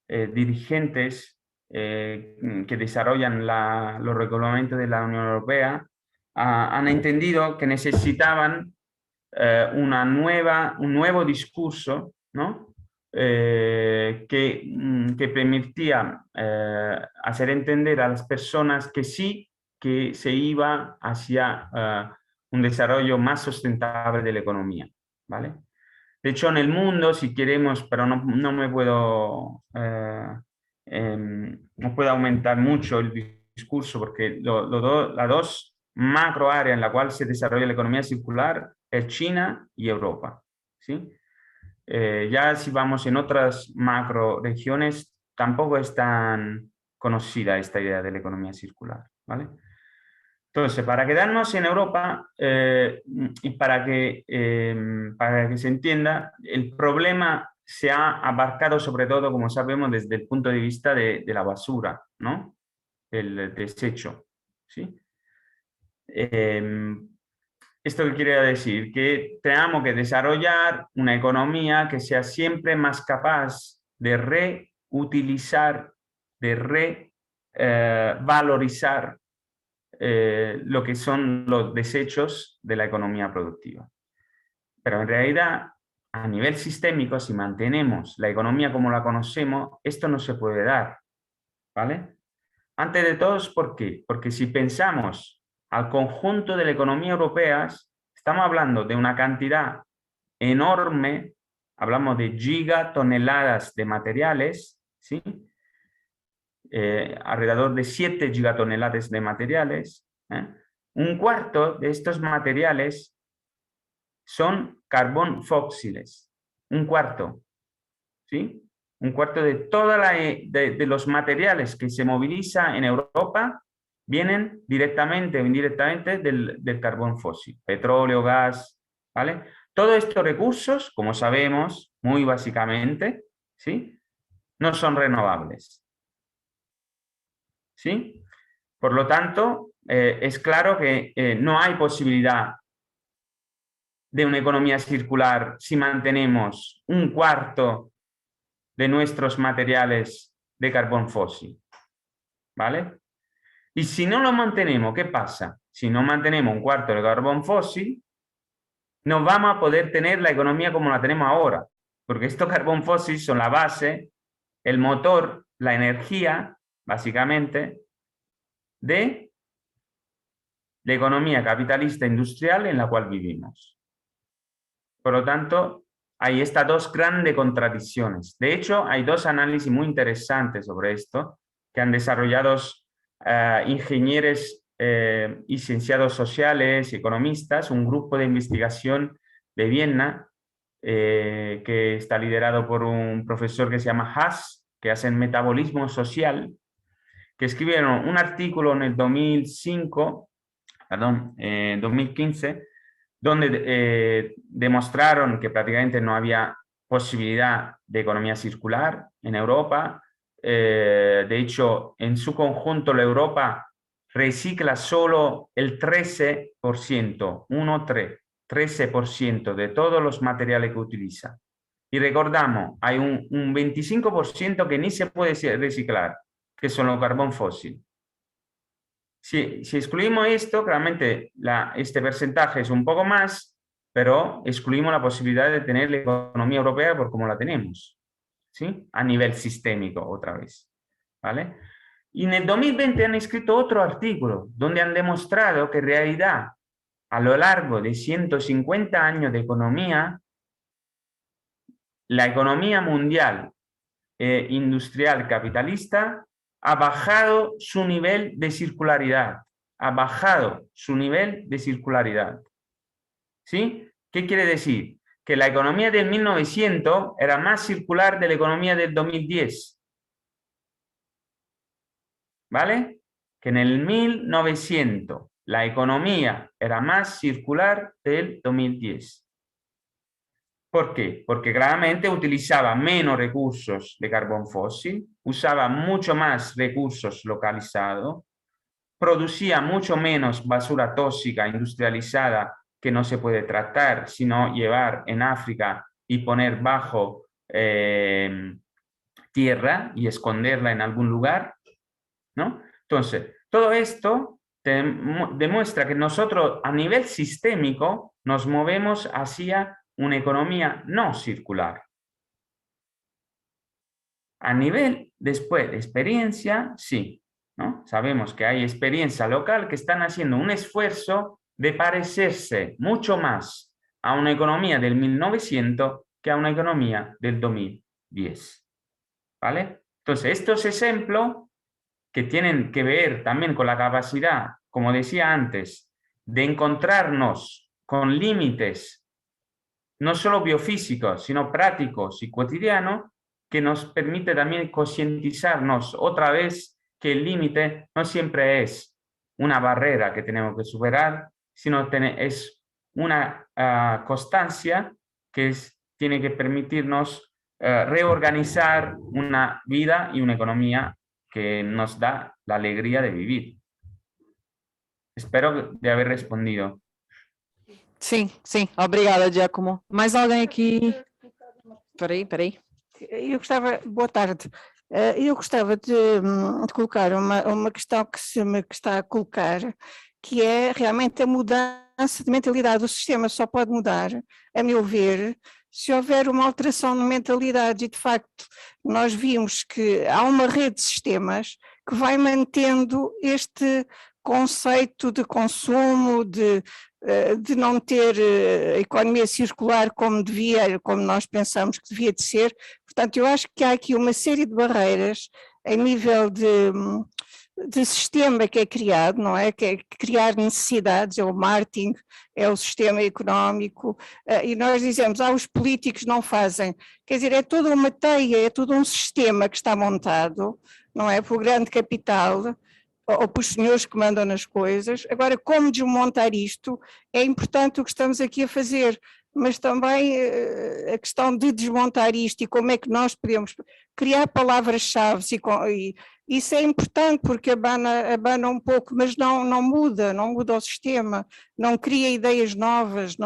dirigentes que desarrollan los reglamentos de la Unión Europea han entendido que necesitaban un nuevo discurso, ¿no? Que permitía hacer entender a las personas que sí, que se iba hacia un desarrollo más sustentable de la economía, ¿vale? De hecho, en el mundo, si queremos, pero no me puedo, no puedo aumentar mucho el discurso, porque las dos macro áreas en las cuales se desarrolla la economía circular es China y Europa, ¿sí? Ya si vamos en otras macro regiones, tampoco es tan conocida esta idea de la economía circular, ¿vale? Entonces, para quedarnos en Europa y para que se entienda, el problema se ha abarcado sobre todo, como sabemos, desde el punto de vista de la basura, ¿no? El desecho, ¿sí? ¿Esto qué quiere decir? Que tenemos que desarrollar una economía que sea siempre más capaz de reutilizar, de revalorizar lo que son los desechos de la economía productiva. Pero en realidad, a nivel sistémico, si mantenemos la economía como la conocemos, esto no se puede dar, ¿vale? Antes de todo, ¿por qué? Porque si pensamos al conjunto de la economía europea, estamos hablando de una cantidad enorme, hablamos de gigatoneladas de materiales, ¿sí? Alrededor de 7 gigatoneladas de materiales. Un cuarto de estos materiales son carbón fósiles. Un cuarto, ¿sí? Un cuarto de todos los materiales que se movilizan en Europa vienen directamente o indirectamente del carbón fósil, petróleo, gas, ¿vale? Todos estos recursos, como sabemos, muy básicamente, ¿sí? No son renovables. ¿Sí? Por lo tanto, es claro que no hay posibilidad de una economía circular si mantenemos un cuarto de nuestros materiales de carbón fósil, ¿vale? Y si no lo mantenemos, ¿qué pasa? Si no mantenemos un cuarto de carbón fósil, no vamos a poder tener la economía como la tenemos ahora, porque estos carbón fósil son la base, el motor, la energía, básicamente, de la economía capitalista industrial en la cual vivimos. Por lo tanto, hay estas dos grandes contradicciones. De hecho, hay dos análisis muy interesantes sobre esto que han desarrollado ingenieros y cienciados sociales y economistas, un grupo de investigación de Viena que está liderado por un profesor que se llama Haas, que hace metabolismo social, que escribieron un artículo en el 2015, donde demostraron que prácticamente no había posibilidad de economía circular en Europa. De hecho, en su conjunto, la Europa recicla solo el 13%, 13% de todos los materiales que utiliza. Y recordamos, hay un 25% que ni se puede reciclar, que son los carbón fósil. Si excluimos esto, claramente este porcentaje es un poco más, pero excluimos la posibilidad de tener la economía europea por como la tenemos, ¿sí? A nivel sistémico, otra vez, ¿vale? Y en el 2020 han escrito otro artículo donde han demostrado que en realidad, a lo largo de 150 años de economía, la economía mundial industrial capitalista ha bajado su nivel de circularidad. ha bajado su nivel de circularidad. ¿Sí? ¿Qué quiere decir? Que la economía del 1900 era más circular de la economía del 2010. ¿Vale? Que en el 1900 la economía era más circular del 2010. ¿Por qué? Porque claramente utilizaba menos recursos de carbón fósil, usaba mucho más recursos localizados, producía mucho menos basura tóxica industrializada que no se puede tratar, sino llevar en África y poner bajo tierra y esconderla en algún lugar, ¿no? Entonces, todo esto demuestra que nosotros a nivel sistémico nos movemos hacia una economía no circular. A nivel después de experiencia, sí, ¿no? Sabemos que hay experiencia local que están haciendo un esfuerzo de parecerse mucho más a una economía del 1900 que a una economía del 2010. ¿Vale? Entonces, estos ejemplos que tienen que ver también con la capacidad, como decía antes, de encontrarnos con límites no solo biofísicos, sino prácticos y cotidianos, que nos permite también concientizarnos otra vez que el límite no siempre es una barrera que tenemos que superar, sino es una constancia que tiene que permitirnos reorganizar una vida y una economía que nos da la alegría de vivir. Espero de haber respondido. Sim, sim, obrigada, Giacomo. Mais alguém aqui? Peraí. Eu gostava, boa tarde, eu gostava de colocar uma questão que se me está a colocar, que é realmente a mudança de mentalidade. O sistema só pode mudar, a meu ver, se houver uma alteração de mentalidade, e de facto nós vimos que há uma rede de sistemas que vai mantendo este conceito de consumo, de não ter a economia circular como devia, como nós pensamos que devia de ser. Portanto, eu acho que há aqui uma série de barreiras a nível de sistema que é criado, não é? Que é criar necessidades, é o marketing, é o sistema económico, e nós dizemos, os políticos não fazem. Quer dizer, é toda uma teia, é todo um sistema que está montado, não é? Por grande capital, ou para os senhores que mandam nas coisas. Agora, como desmontar isto, é importante o que estamos aqui a fazer, mas também a questão de desmontar isto e como é que nós podemos criar palavras-chave, e isso é importante porque abana um pouco, mas não muda o sistema, não cria ideias novas,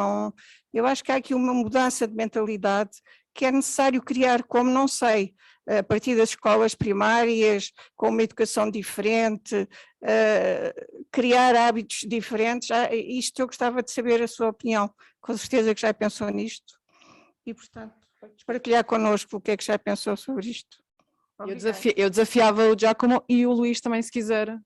eu acho que há aqui uma mudança de mentalidade que é necessário criar, como não sei, a partir das escolas primárias, com uma educação diferente, criar hábitos diferentes. Isto eu gostava de saber a sua opinião, com certeza que já pensou nisto, e portanto, partilhar connosco o que é que já pensou sobre isto. Eu desafiava o Giacomo e o Luís também, se quiser,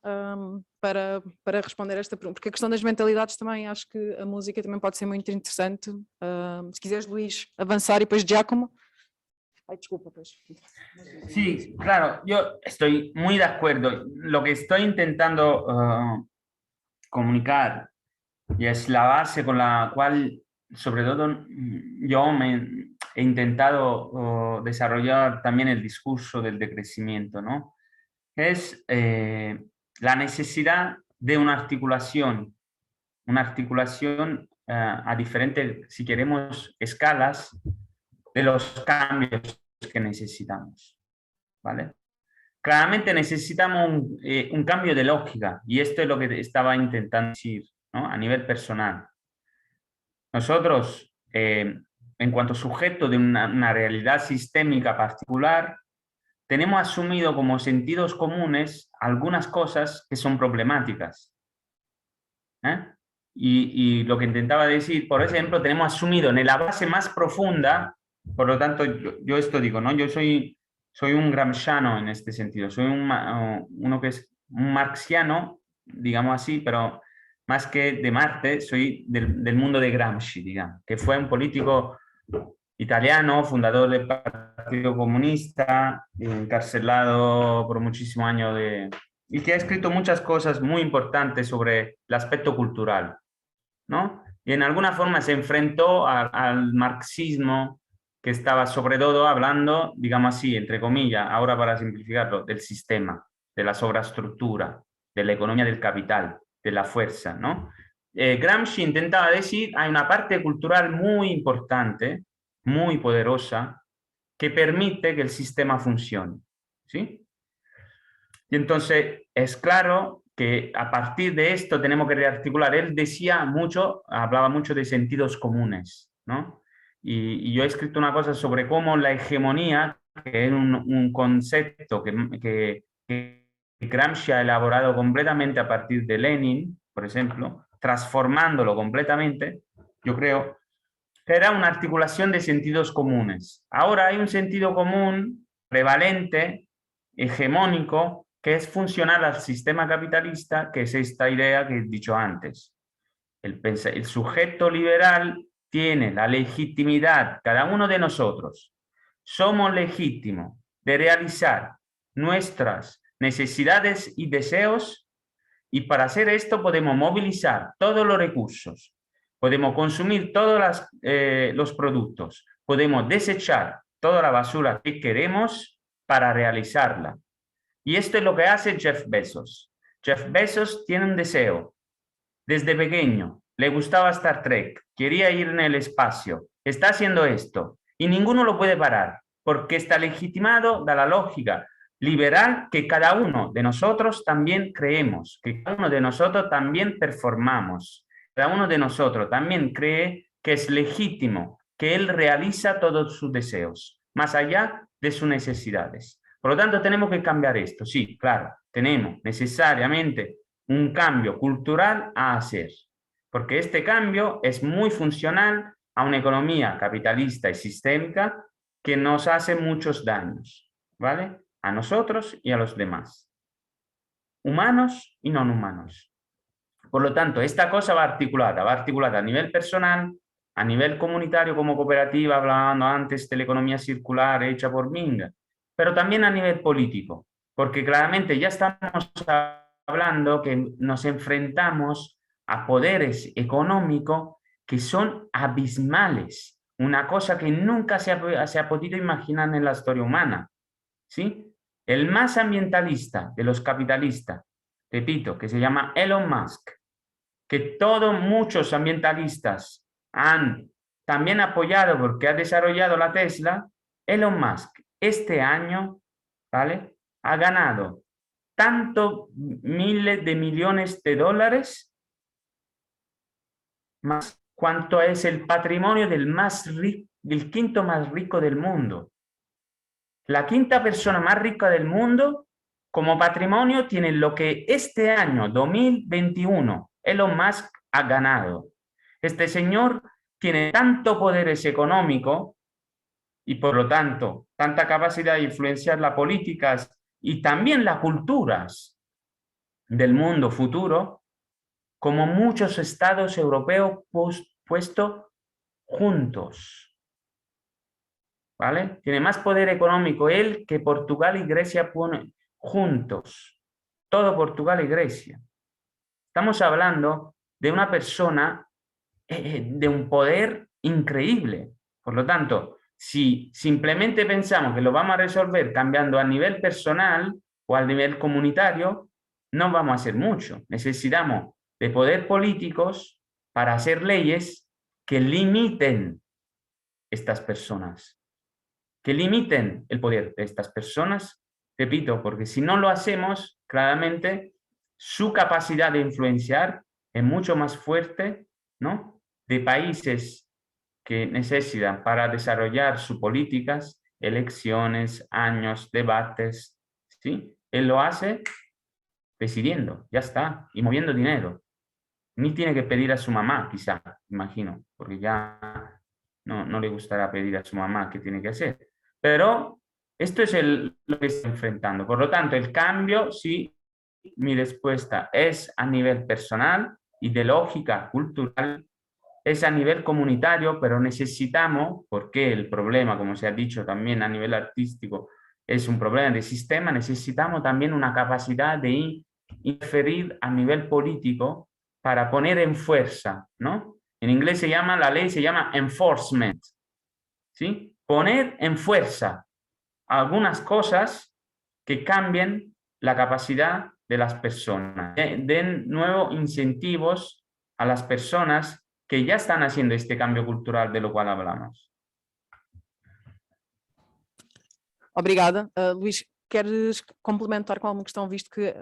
para responder esta pergunta, porque a questão das mentalidades também, acho que a música também pode ser muito interessante. Se quiseres, Luís, avançar, e depois Giacomo. Ay, disculpa, pues. Sí, claro, yo estoy muy de acuerdo. Lo que estoy intentando comunicar, y es la base con la cual, sobre todo, yo he intentado desarrollar también el discurso del decrecimiento, ¿no? Es la necesidad de una articulación a diferentes, si queremos, escalas de los cambios que necesitamos, ¿vale? Claramente necesitamos un cambio de lógica, y esto es lo que estaba intentando decir, ¿no? A nivel personal. Nosotros, en cuanto sujeto de una realidad sistémica particular, tenemos asumido como sentidos comunes algunas cosas que son problemáticas. Y lo que intentaba decir, por ejemplo, tenemos asumido en la base más profunda. Por lo tanto, yo esto digo, ¿no? Yo soy un gramsciano en este sentido, soy uno que es un marxiano, digamos así, pero más que de Marte, soy del mundo de Gramsci, digamos, que fue un político italiano, fundador del Partido Comunista, encarcelado por muchísimos años y que ha escrito muchas cosas muy importantes sobre el aspecto cultural, ¿no? Y en alguna forma se enfrentó al marxismo, que estaba sobre todo hablando, digamos así, entre comillas, ahora para simplificarlo, del sistema, de la sobreestructura, de la economía del capital, de la fuerza, ¿no? Gramsci intentaba decir, hay una parte cultural muy importante, muy poderosa, que permite que el sistema funcione, ¿sí? Y entonces es claro que a partir de esto tenemos que rearticular. Él decía mucho, hablaba mucho de sentidos comunes, ¿no? Y yo he escrito una cosa sobre cómo la hegemonía, que es un concepto que Gramsci ha elaborado completamente a partir de Lenin, por ejemplo, transformándolo completamente, yo creo que era una articulación de sentidos comunes. Ahora hay un sentido común prevalente, hegemónico, que es funcional al sistema capitalista, que es esta idea que he dicho antes. El sujeto liberal tiene la legitimidad, cada uno de nosotros, somos legítimos de realizar nuestras necesidades y deseos, y para hacer esto podemos movilizar todos los recursos, podemos consumir todos los productos, podemos desechar toda la basura que queremos para realizarla. Y esto es lo que hace Jeff Bezos. Jeff Bezos tiene un deseo. Desde pequeño le gustaba Star Trek, quería ir en el espacio, está haciendo esto y ninguno lo puede parar porque está legitimado de la lógica liberal que cada uno de nosotros también creemos, que cada uno de nosotros también performamos, cada uno de nosotros también cree que es legítimo, que él realiza todos sus deseos, más allá de sus necesidades. Por lo tanto, tenemos que cambiar esto. Sí, claro, tenemos necesariamente un cambio cultural a hacer, porque este cambio es muy funcional a una economía capitalista y sistémica que nos hace muchos daños, ¿vale? A nosotros y a los demás, humanos y no humanos. Por lo tanto, esta cosa va articulada a nivel personal, a nivel comunitario como cooperativa, hablando antes de la economía circular hecha por Ming, pero también a nivel político, porque claramente ya estamos hablando que nos enfrentamos a poderes económicos que son abismales, una cosa que nunca se ha podido imaginar en la historia humana, ¿sí? El más ambientalista de los capitalistas, repito, que se llama Elon Musk, que muchos ambientalistas han también apoyado porque ha desarrollado la Tesla, Elon Musk este año, ¿vale?, ha ganado tanto miles de millones de dólares más cuanto es el patrimonio del quinto más rico del mundo. La quinta persona más rica del mundo como patrimonio tiene lo que este año 2021 Elon Musk ha ganado. Este señor tiene tanto poder económico y por lo tanto tanta capacidad de influenciar las políticas y también las culturas del mundo futuro como muchos estados europeos puestos juntos, ¿vale? Tiene más poder económico él que Portugal y Grecia ponen juntos, todo Portugal y Grecia. Estamos hablando de una persona de un poder increíble. Por lo tanto, si simplemente pensamos que lo vamos a resolver cambiando a nivel personal o a nivel comunitario, no vamos a hacer mucho. Necesitamos de poder políticos para hacer leyes que limiten estas personas, que limiten el poder de estas personas, repito, porque si no lo hacemos, claramente su capacidad de influenciar es mucho más fuerte, ¿no?, de países que necesitan para desarrollar sus políticas, elecciones, años, debates, ¿sí? Él lo hace decidiendo, ya está, y moviendo dinero. Ni tiene que pedir a su mamá, quizá, imagino, porque ya no le gustará pedir a su mamá qué tiene que hacer. Pero esto es lo que está enfrentando. Por lo tanto, el cambio, sí, mi respuesta es a nivel personal y de lógica cultural, es a nivel comunitario, pero necesitamos, porque el problema, como se ha dicho también a nivel artístico, es un problema de sistema, necesitamos también una capacidad de interferir a nivel político para poner en fuerza, ¿no? En inglés la ley se llama enforcement, ¿sí? Poner en fuerza algunas cosas que cambien la capacidad de las personas, den nuevos incentivos a las personas que ya están haciendo este cambio cultural de lo cual hablamos. Obrigada. Luís, queres complementar com alguma questão, visto que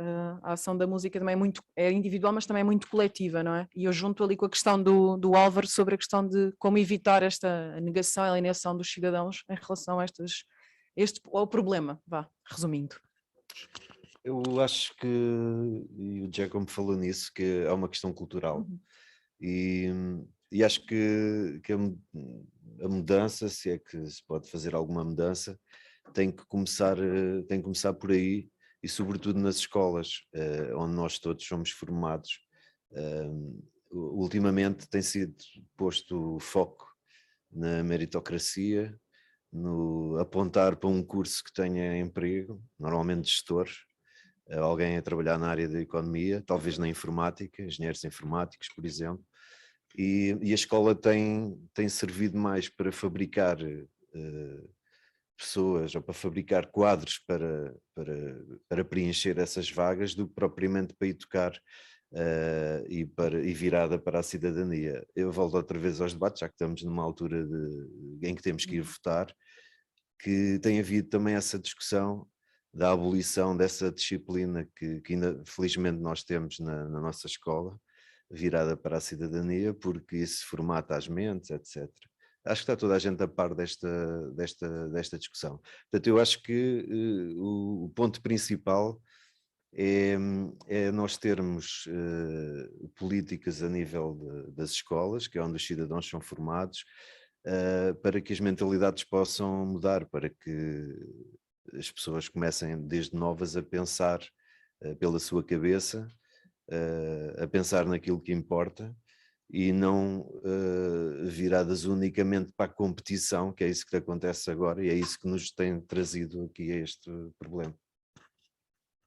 a ação da música também é individual, mas também é muito coletiva, não é? E eu junto ali com a questão do Álvaro sobre a questão de como evitar esta negação e alienação dos cidadãos em relação a ao problema, vá, resumindo. Eu acho que, e o Giacomo falou nisso, que é uma questão cultural. E acho que a mudança, se é que se pode fazer alguma mudança, tem que começar por aí, e sobretudo nas escolas, onde nós todos somos formados. Ultimamente tem sido posto foco na meritocracia, no apontar para um curso que tenha emprego, normalmente gestor, alguém a trabalhar na área da economia, talvez na informática, engenheiros informáticos, por exemplo, e a escola tem servido mais para fabricar pessoas ou para fabricar quadros para preencher essas vagas do que propriamente para educar e virada para a cidadania. Eu volto outra vez aos debates, já que estamos numa altura em que temos que ir votar, que tem havido também essa discussão da abolição dessa disciplina que ainda felizmente nós temos na nossa escola, virada para a cidadania, porque isso formata as mentes, etc. Acho que está toda a gente a par desta discussão. Portanto, eu acho que o ponto principal é nós termos políticas a nível das escolas, que é onde os cidadãos são formados, para que as mentalidades possam mudar, para que as pessoas comecem desde novas a pensar pela sua cabeça, a pensar naquilo que importa e não viradas unicamente para a competição, que é isso que acontece agora e é isso que nos tem trazido aqui a este problema.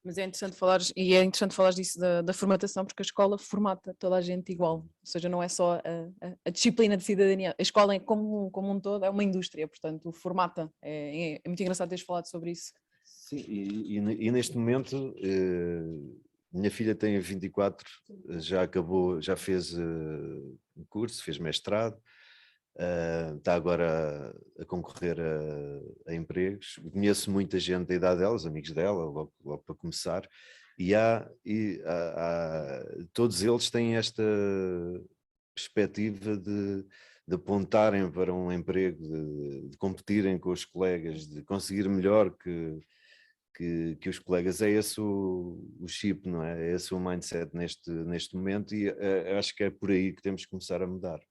Mas é interessante falar disso da formatação, porque a escola formata toda a gente igual, ou seja, não é só a disciplina de cidadania, a escola como um todo é uma indústria, portanto formata, é muito engraçado teres falado sobre isso. Sim, e neste momento, minha filha tem 24, já acabou, já fez um curso, fez mestrado, está agora a concorrer a empregos. Conheço muita gente da idade dela, os amigos dela, logo para começar, e todos eles têm esta perspectiva de apontarem para um emprego, de competirem com os colegas, de conseguir melhor que os colegas. É esse o chip, não é? É esse o mindset neste momento, e acho que é por aí que temos que começar a mudar.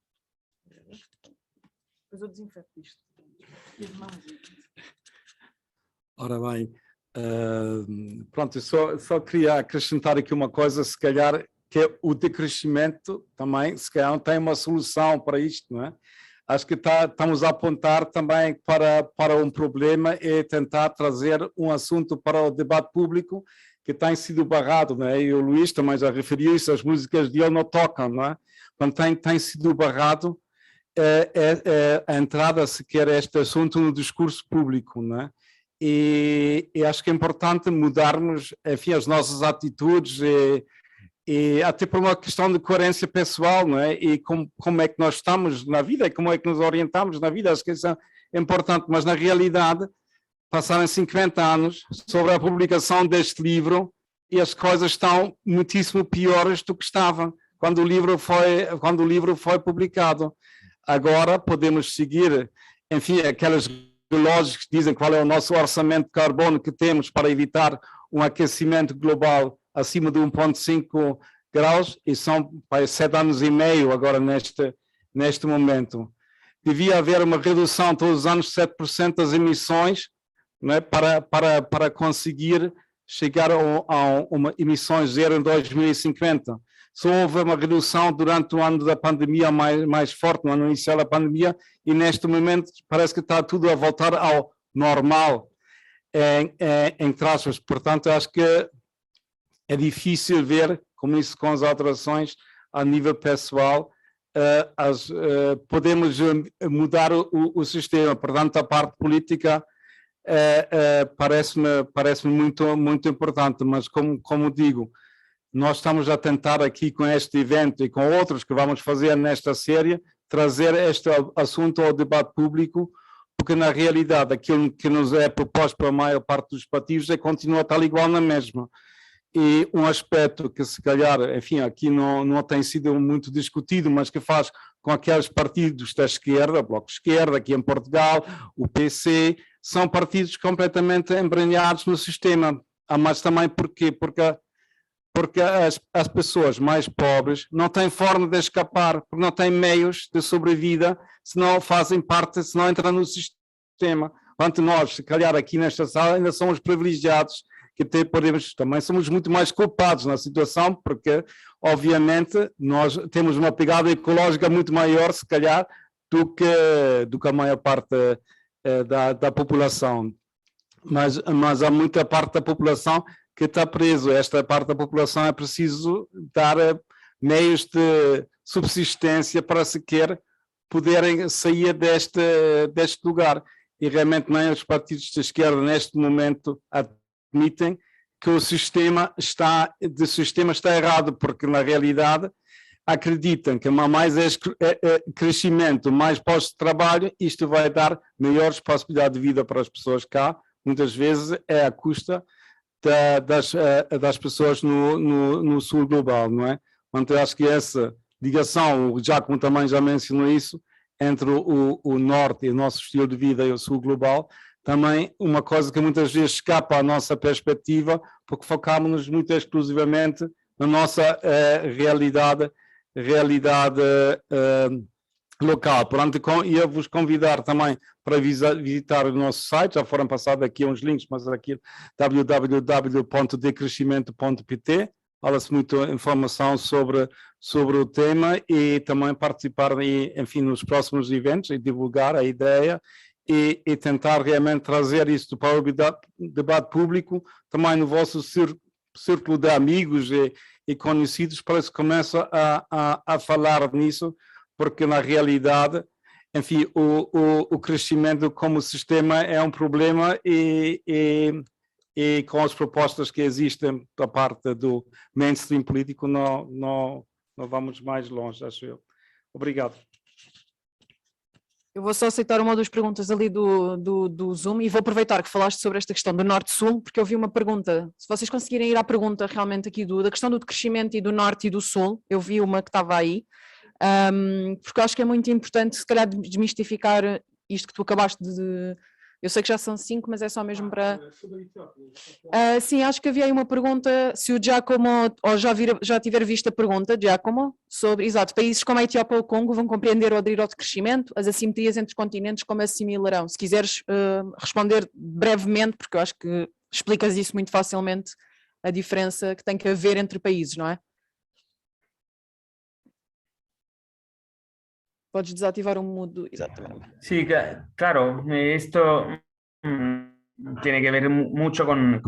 Mas eu desinfeto isto. Ora bem, pronto, eu só queria acrescentar aqui uma coisa, se calhar, que é o decrescimento também, se calhar não tem uma solução para isto, não é? Acho que estamos a apontar também para um problema e tentar trazer um assunto para o debate público que tem sido barrado, não é? E o Luís também já referiu isso, as músicas de ele não tocam, não é? Quando tem sido barrado a entrada sequer a este assunto no discurso público, não é? E acho que é importante mudarmos, enfim, as nossas atitudes e até por uma questão de coerência pessoal, não é? E como é que nós estamos na vida, como é que nos orientamos na vida, acho que isso é importante, mas na realidade passaram 50 anos sobre a publicação deste livro e as coisas estão muitíssimo piores do que estavam quando o livro foi publicado. Agora podemos seguir, enfim, aquelas relógios que dizem qual é o nosso orçamento de carbono que temos para evitar um aquecimento global acima de 1,5 graus, e são 7 anos e meio agora neste momento. Devia haver uma redução todos os anos de 7% das emissões, não é, para conseguir chegar a uma emissões zero em 2050. Só houve uma redução durante o ano da pandemia mais forte, no ano inicial da pandemia, e neste momento parece que está tudo a voltar ao normal. entre aspas. Portanto, acho que é difícil ver como isso com as alterações a nível pessoal, podemos mudar o sistema. Portanto, a parte política parece-me muito importante, mas como digo, nós estamos a tentar aqui com este evento e com outros que vamos fazer nesta série, trazer este assunto ao debate público, porque na realidade aquilo que nos é proposto pela maior parte dos partidos continua tal igual na mesma. E um aspecto que se calhar, enfim, aqui não tem sido muito discutido, mas que faz com aqueles partidos da esquerda, o Bloco de Esquerda, aqui em Portugal, o PC, são partidos completamente embrenhados no sistema. Mas também porquê? Porque as pessoas mais pobres não têm forma de escapar, porque não têm meios de sobrevida, se não fazem parte, se não entram no sistema. Enquanto nós, se calhar aqui nesta sala, ainda somos privilegiados, que também somos muito mais culpados na situação, porque, obviamente, nós temos uma pegada ecológica muito maior, se calhar, do que a maior parte da população. Mas há muita parte da população que está preso. Esta parte da população é preciso dar meios de subsistência para sequer poderem sair deste lugar. E realmente nem os partidos de esquerda, neste momento, admitem que o sistema está errado, porque na realidade acreditam que mais crescimento, mais postos de trabalho, isto vai dar maiores possibilidades de vida para as pessoas cá, muitas vezes é à custa das pessoas no sul global, não é? Então eu acho que essa ligação, o Giacomo também já mencionou isso, entre o norte e o nosso estilo de vida e o sul global, também uma coisa que muitas vezes escapa à nossa perspectiva, porque focámos-nos muito exclusivamente na nossa realidade local. Portanto, ia vos convidar também para visitar o nosso site, já foram passados aqui uns links, mas aqui www.decrescimento.pt, fala-se muito informação sobre o tema e também participar, enfim, nos próximos eventos e divulgar a ideia e tentar realmente trazer isto para o debate público, também no vosso círculo de amigos e conhecidos, para que se comece a falar nisso, porque na realidade, enfim, o crescimento como sistema é um problema e com as propostas que existem da parte do mainstream político não vamos mais longe, acho eu. Obrigado. Eu vou só aceitar uma ou duas perguntas ali do Zoom e vou aproveitar que falaste sobre esta questão do Norte-Sul, porque eu vi uma pergunta, se vocês conseguirem ir à pergunta realmente aqui da questão do crescimento e do Norte e do Sul, eu vi uma que estava aí, porque eu acho que é muito importante se calhar desmistificar isto que tu acabaste de... Eu sei que já são 5, mas é só mesmo para... sim, acho que havia aí uma pergunta, se o Giacomo, ou já tiver visto a pergunta, Giacomo, sobre, exato, países como a Etiópia ou o Congo vão compreender ou aderir ao crescimento, as assimetrias entre os continentes como assimilarão? Se quiseres responder brevemente, porque eu acho que explicas isso muito facilmente, a diferença que tem que haver entre países, não é? Puedes desactivar un mudo, exactamente. Sí, claro, esto tiene que ver mucho con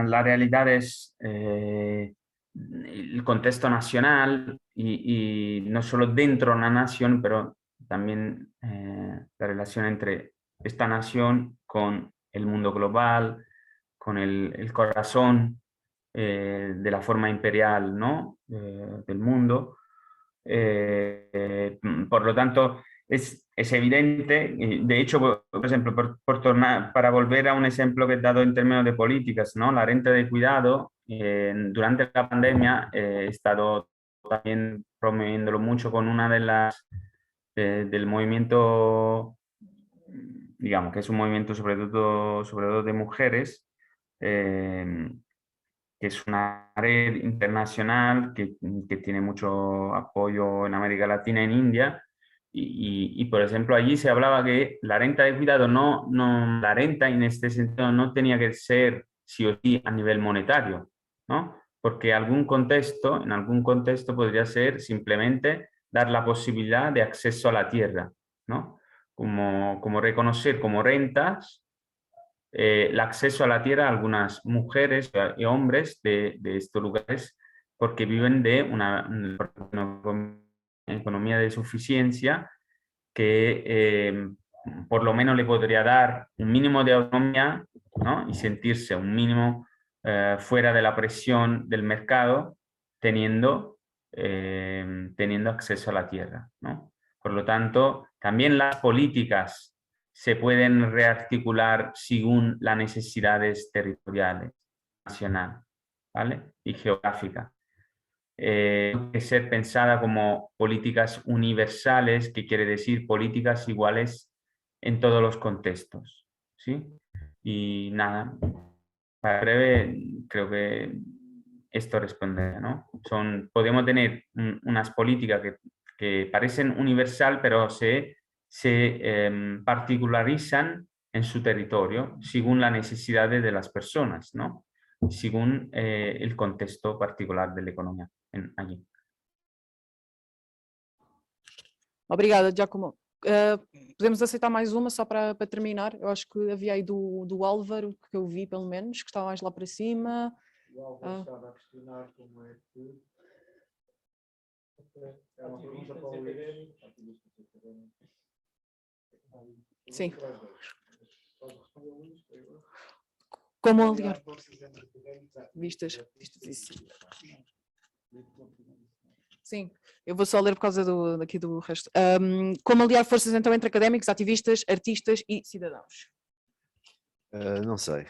las realidades, el contexto nacional y no solo dentro de una nación, pero también la relación entre esta nación con el mundo global, con el corazón de la forma imperial, ¿no? Del mundo. Por lo tanto, es evidente, de hecho, por ejemplo, para volver a un ejemplo que he dado en términos de políticas, ¿no? La renta de cuidado, durante la pandemia he estado también promoviéndolo mucho con una de las del movimiento, digamos, que es un movimiento sobre todo de mujeres, que es una red internacional que tiene mucho apoyo en América Latina, en India, y por ejemplo allí se hablaba que la renta de cuidado la renta en este sentido no tenía que ser sí o sí a nivel monetario, ¿no? Porque en algún contexto podría ser simplemente dar la posibilidad de acceso a la tierra, ¿no? Como reconocer como rentas el acceso a la tierra a algunas mujeres y hombres de estos lugares porque viven de una economía de suficiencia que por lo menos le podría dar un mínimo de autonomía, ¿no? Y sentirse un mínimo fuera de la presión del mercado teniendo acceso a la tierra, ¿no? Por lo tanto, también las políticas se pueden rearticular según las necesidades territoriales, nacionales, ¿vale? Y geográficas. Tiene que ser pensada como políticas universales, que quiere decir políticas iguales en todos los contextos, ¿sí? Y nada, para breve, creo que esto responde, ¿no? Podemos tener unas políticas que parecen universal, pero se particularizan en su territorio según las necesidades de las personas, ¿no? Según el contexto particular de la economía allí. Obrigada, Giacomo. Podemos aceitar mais uma só para terminar? Eu acho que havia aí do Álvaro, que eu vi pelo menos, que está mais lá para cima. O Álvaro estava a questionar como é que... É uma pergunta para o Luís. Sim. Como aliar vistas isso. Sim, eu vou só ler por causa aqui do resto. Como aliar forças então entre académicos, ativistas, artistas e cidadãos? Não sei.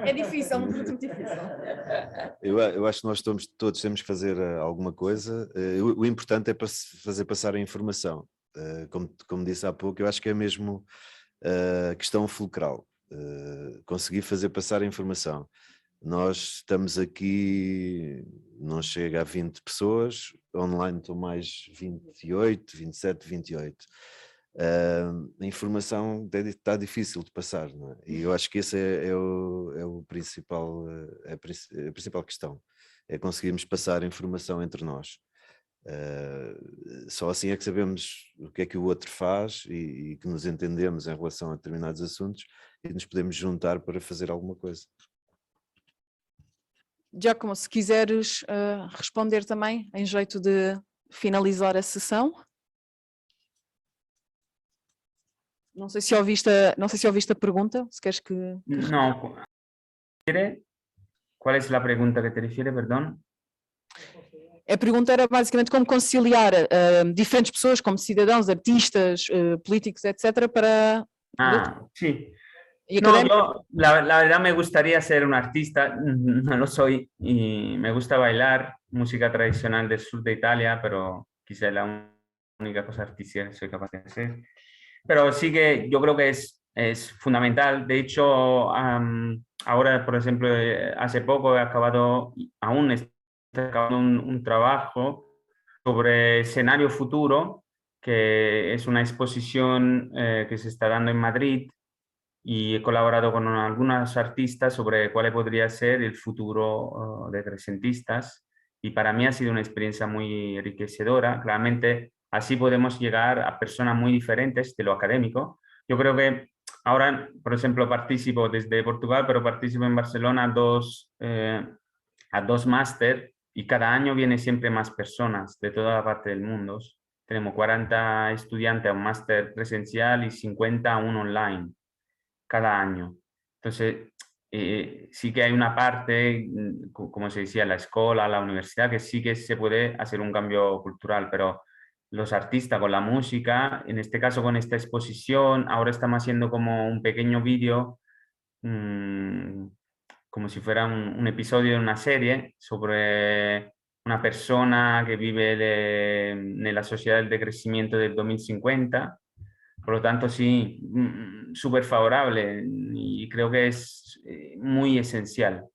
É difícil, é uma pergunta muito difícil. Eu acho que nós todos temos que fazer alguma coisa. O importante é fazer passar a informação. Como disse há pouco, eu acho que é mesmo a questão fulcral. Conseguir fazer passar a informação. Nós estamos aqui, não chega a 20 pessoas, online estão mais 28, 27, 28. A informação está difícil de passar, não é? E eu acho que esse é a principal questão, é conseguirmos passar a informação entre nós. Só assim é que sabemos o que é que o outro faz e que nos entendemos em relação a determinados assuntos e nos podemos juntar para fazer alguma coisa. Giacomo, se quiseres responder também, em jeito de finalizar a sessão. Não sei se ouviste a pergunta, se queres que... Não. Qual é a pergunta que te refere, perdão? A pergunta era basicamente como conciliar diferentes pessoas, como cidadãos, artistas, políticos, etc. para... Sí. No, yo la verdad me gustaría ser un artista, no lo soy, y me gusta bailar música tradicional del sur de Italia, pero quizá es la única cosa artística que soy capaz de hacer. Pero sí que yo creo que es fundamental. De hecho, ahora, por ejemplo, hace poco he acabado, un trabajo sobre escenario futuro, que es una exposición que se está dando en Madrid, y he colaborado con algunos artistas sobre cuál podría ser el futuro de trecentistas, y para mí ha sido una experiencia muy enriquecedora. Claramente así podemos llegar a personas muy diferentes de lo académico. Yo creo que ahora, por ejemplo, participo desde Portugal, pero participo en Barcelona a dos máster, y cada año vienen siempre más personas de toda la parte del mundo. Tenemos 40 estudiantes a un máster presencial y 50 a un online cada año. Entonces, sí que hay una parte, como se decía, la escuela, la universidad, que sí que se puede hacer un cambio cultural, pero los artistas con la música, en este caso con esta exposición, ahora estamos haciendo como un pequeño vídeo, como si fuera un episodio de una serie sobre una persona que vive en la sociedad del decrecimiento del 2050. Por lo tanto, sí, súper favorable, y creo que es muy esencial,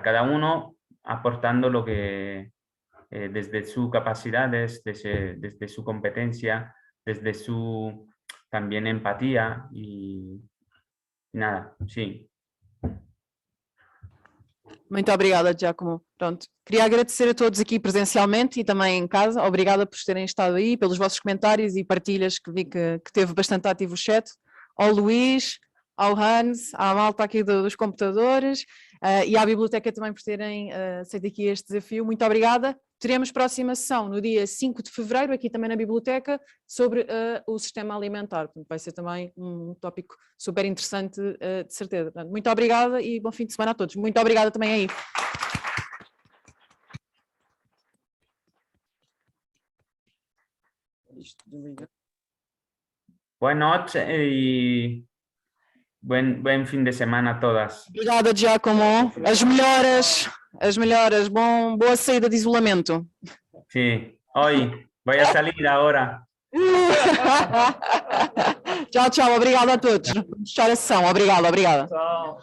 cada uno aportando lo que desde su capacidad, desde su competencia, desde su también empatía y nada, sí. Muito obrigada, Giacomo. Pronto. Queria agradecer a todos aqui presencialmente e também em casa. Obrigada por terem estado aí, pelos vossos comentários e partilhas, que vi que teve bastante ativo o chat. Ao Luís, ao Hans, à malta aqui dos computadores e à biblioteca também por terem aceito aqui este desafio. Muito obrigada. Teremos próxima sessão no dia 5 de fevereiro, aqui também na biblioteca, sobre o sistema alimentar. Portanto, vai ser também um tópico super interessante, de certeza. Portanto, muito obrigada e bom fim de semana a todos. Muito obrigada também aí. Boa noite e buen fin de semana a todas. Obrigada, Giacomo. As melhoras. Boa saída de isolamento. Sí, hoy voy a salir ahora. Tchau, tchau. Obrigada a todos. Vamos fechar a sessão. Obrigada. Chao.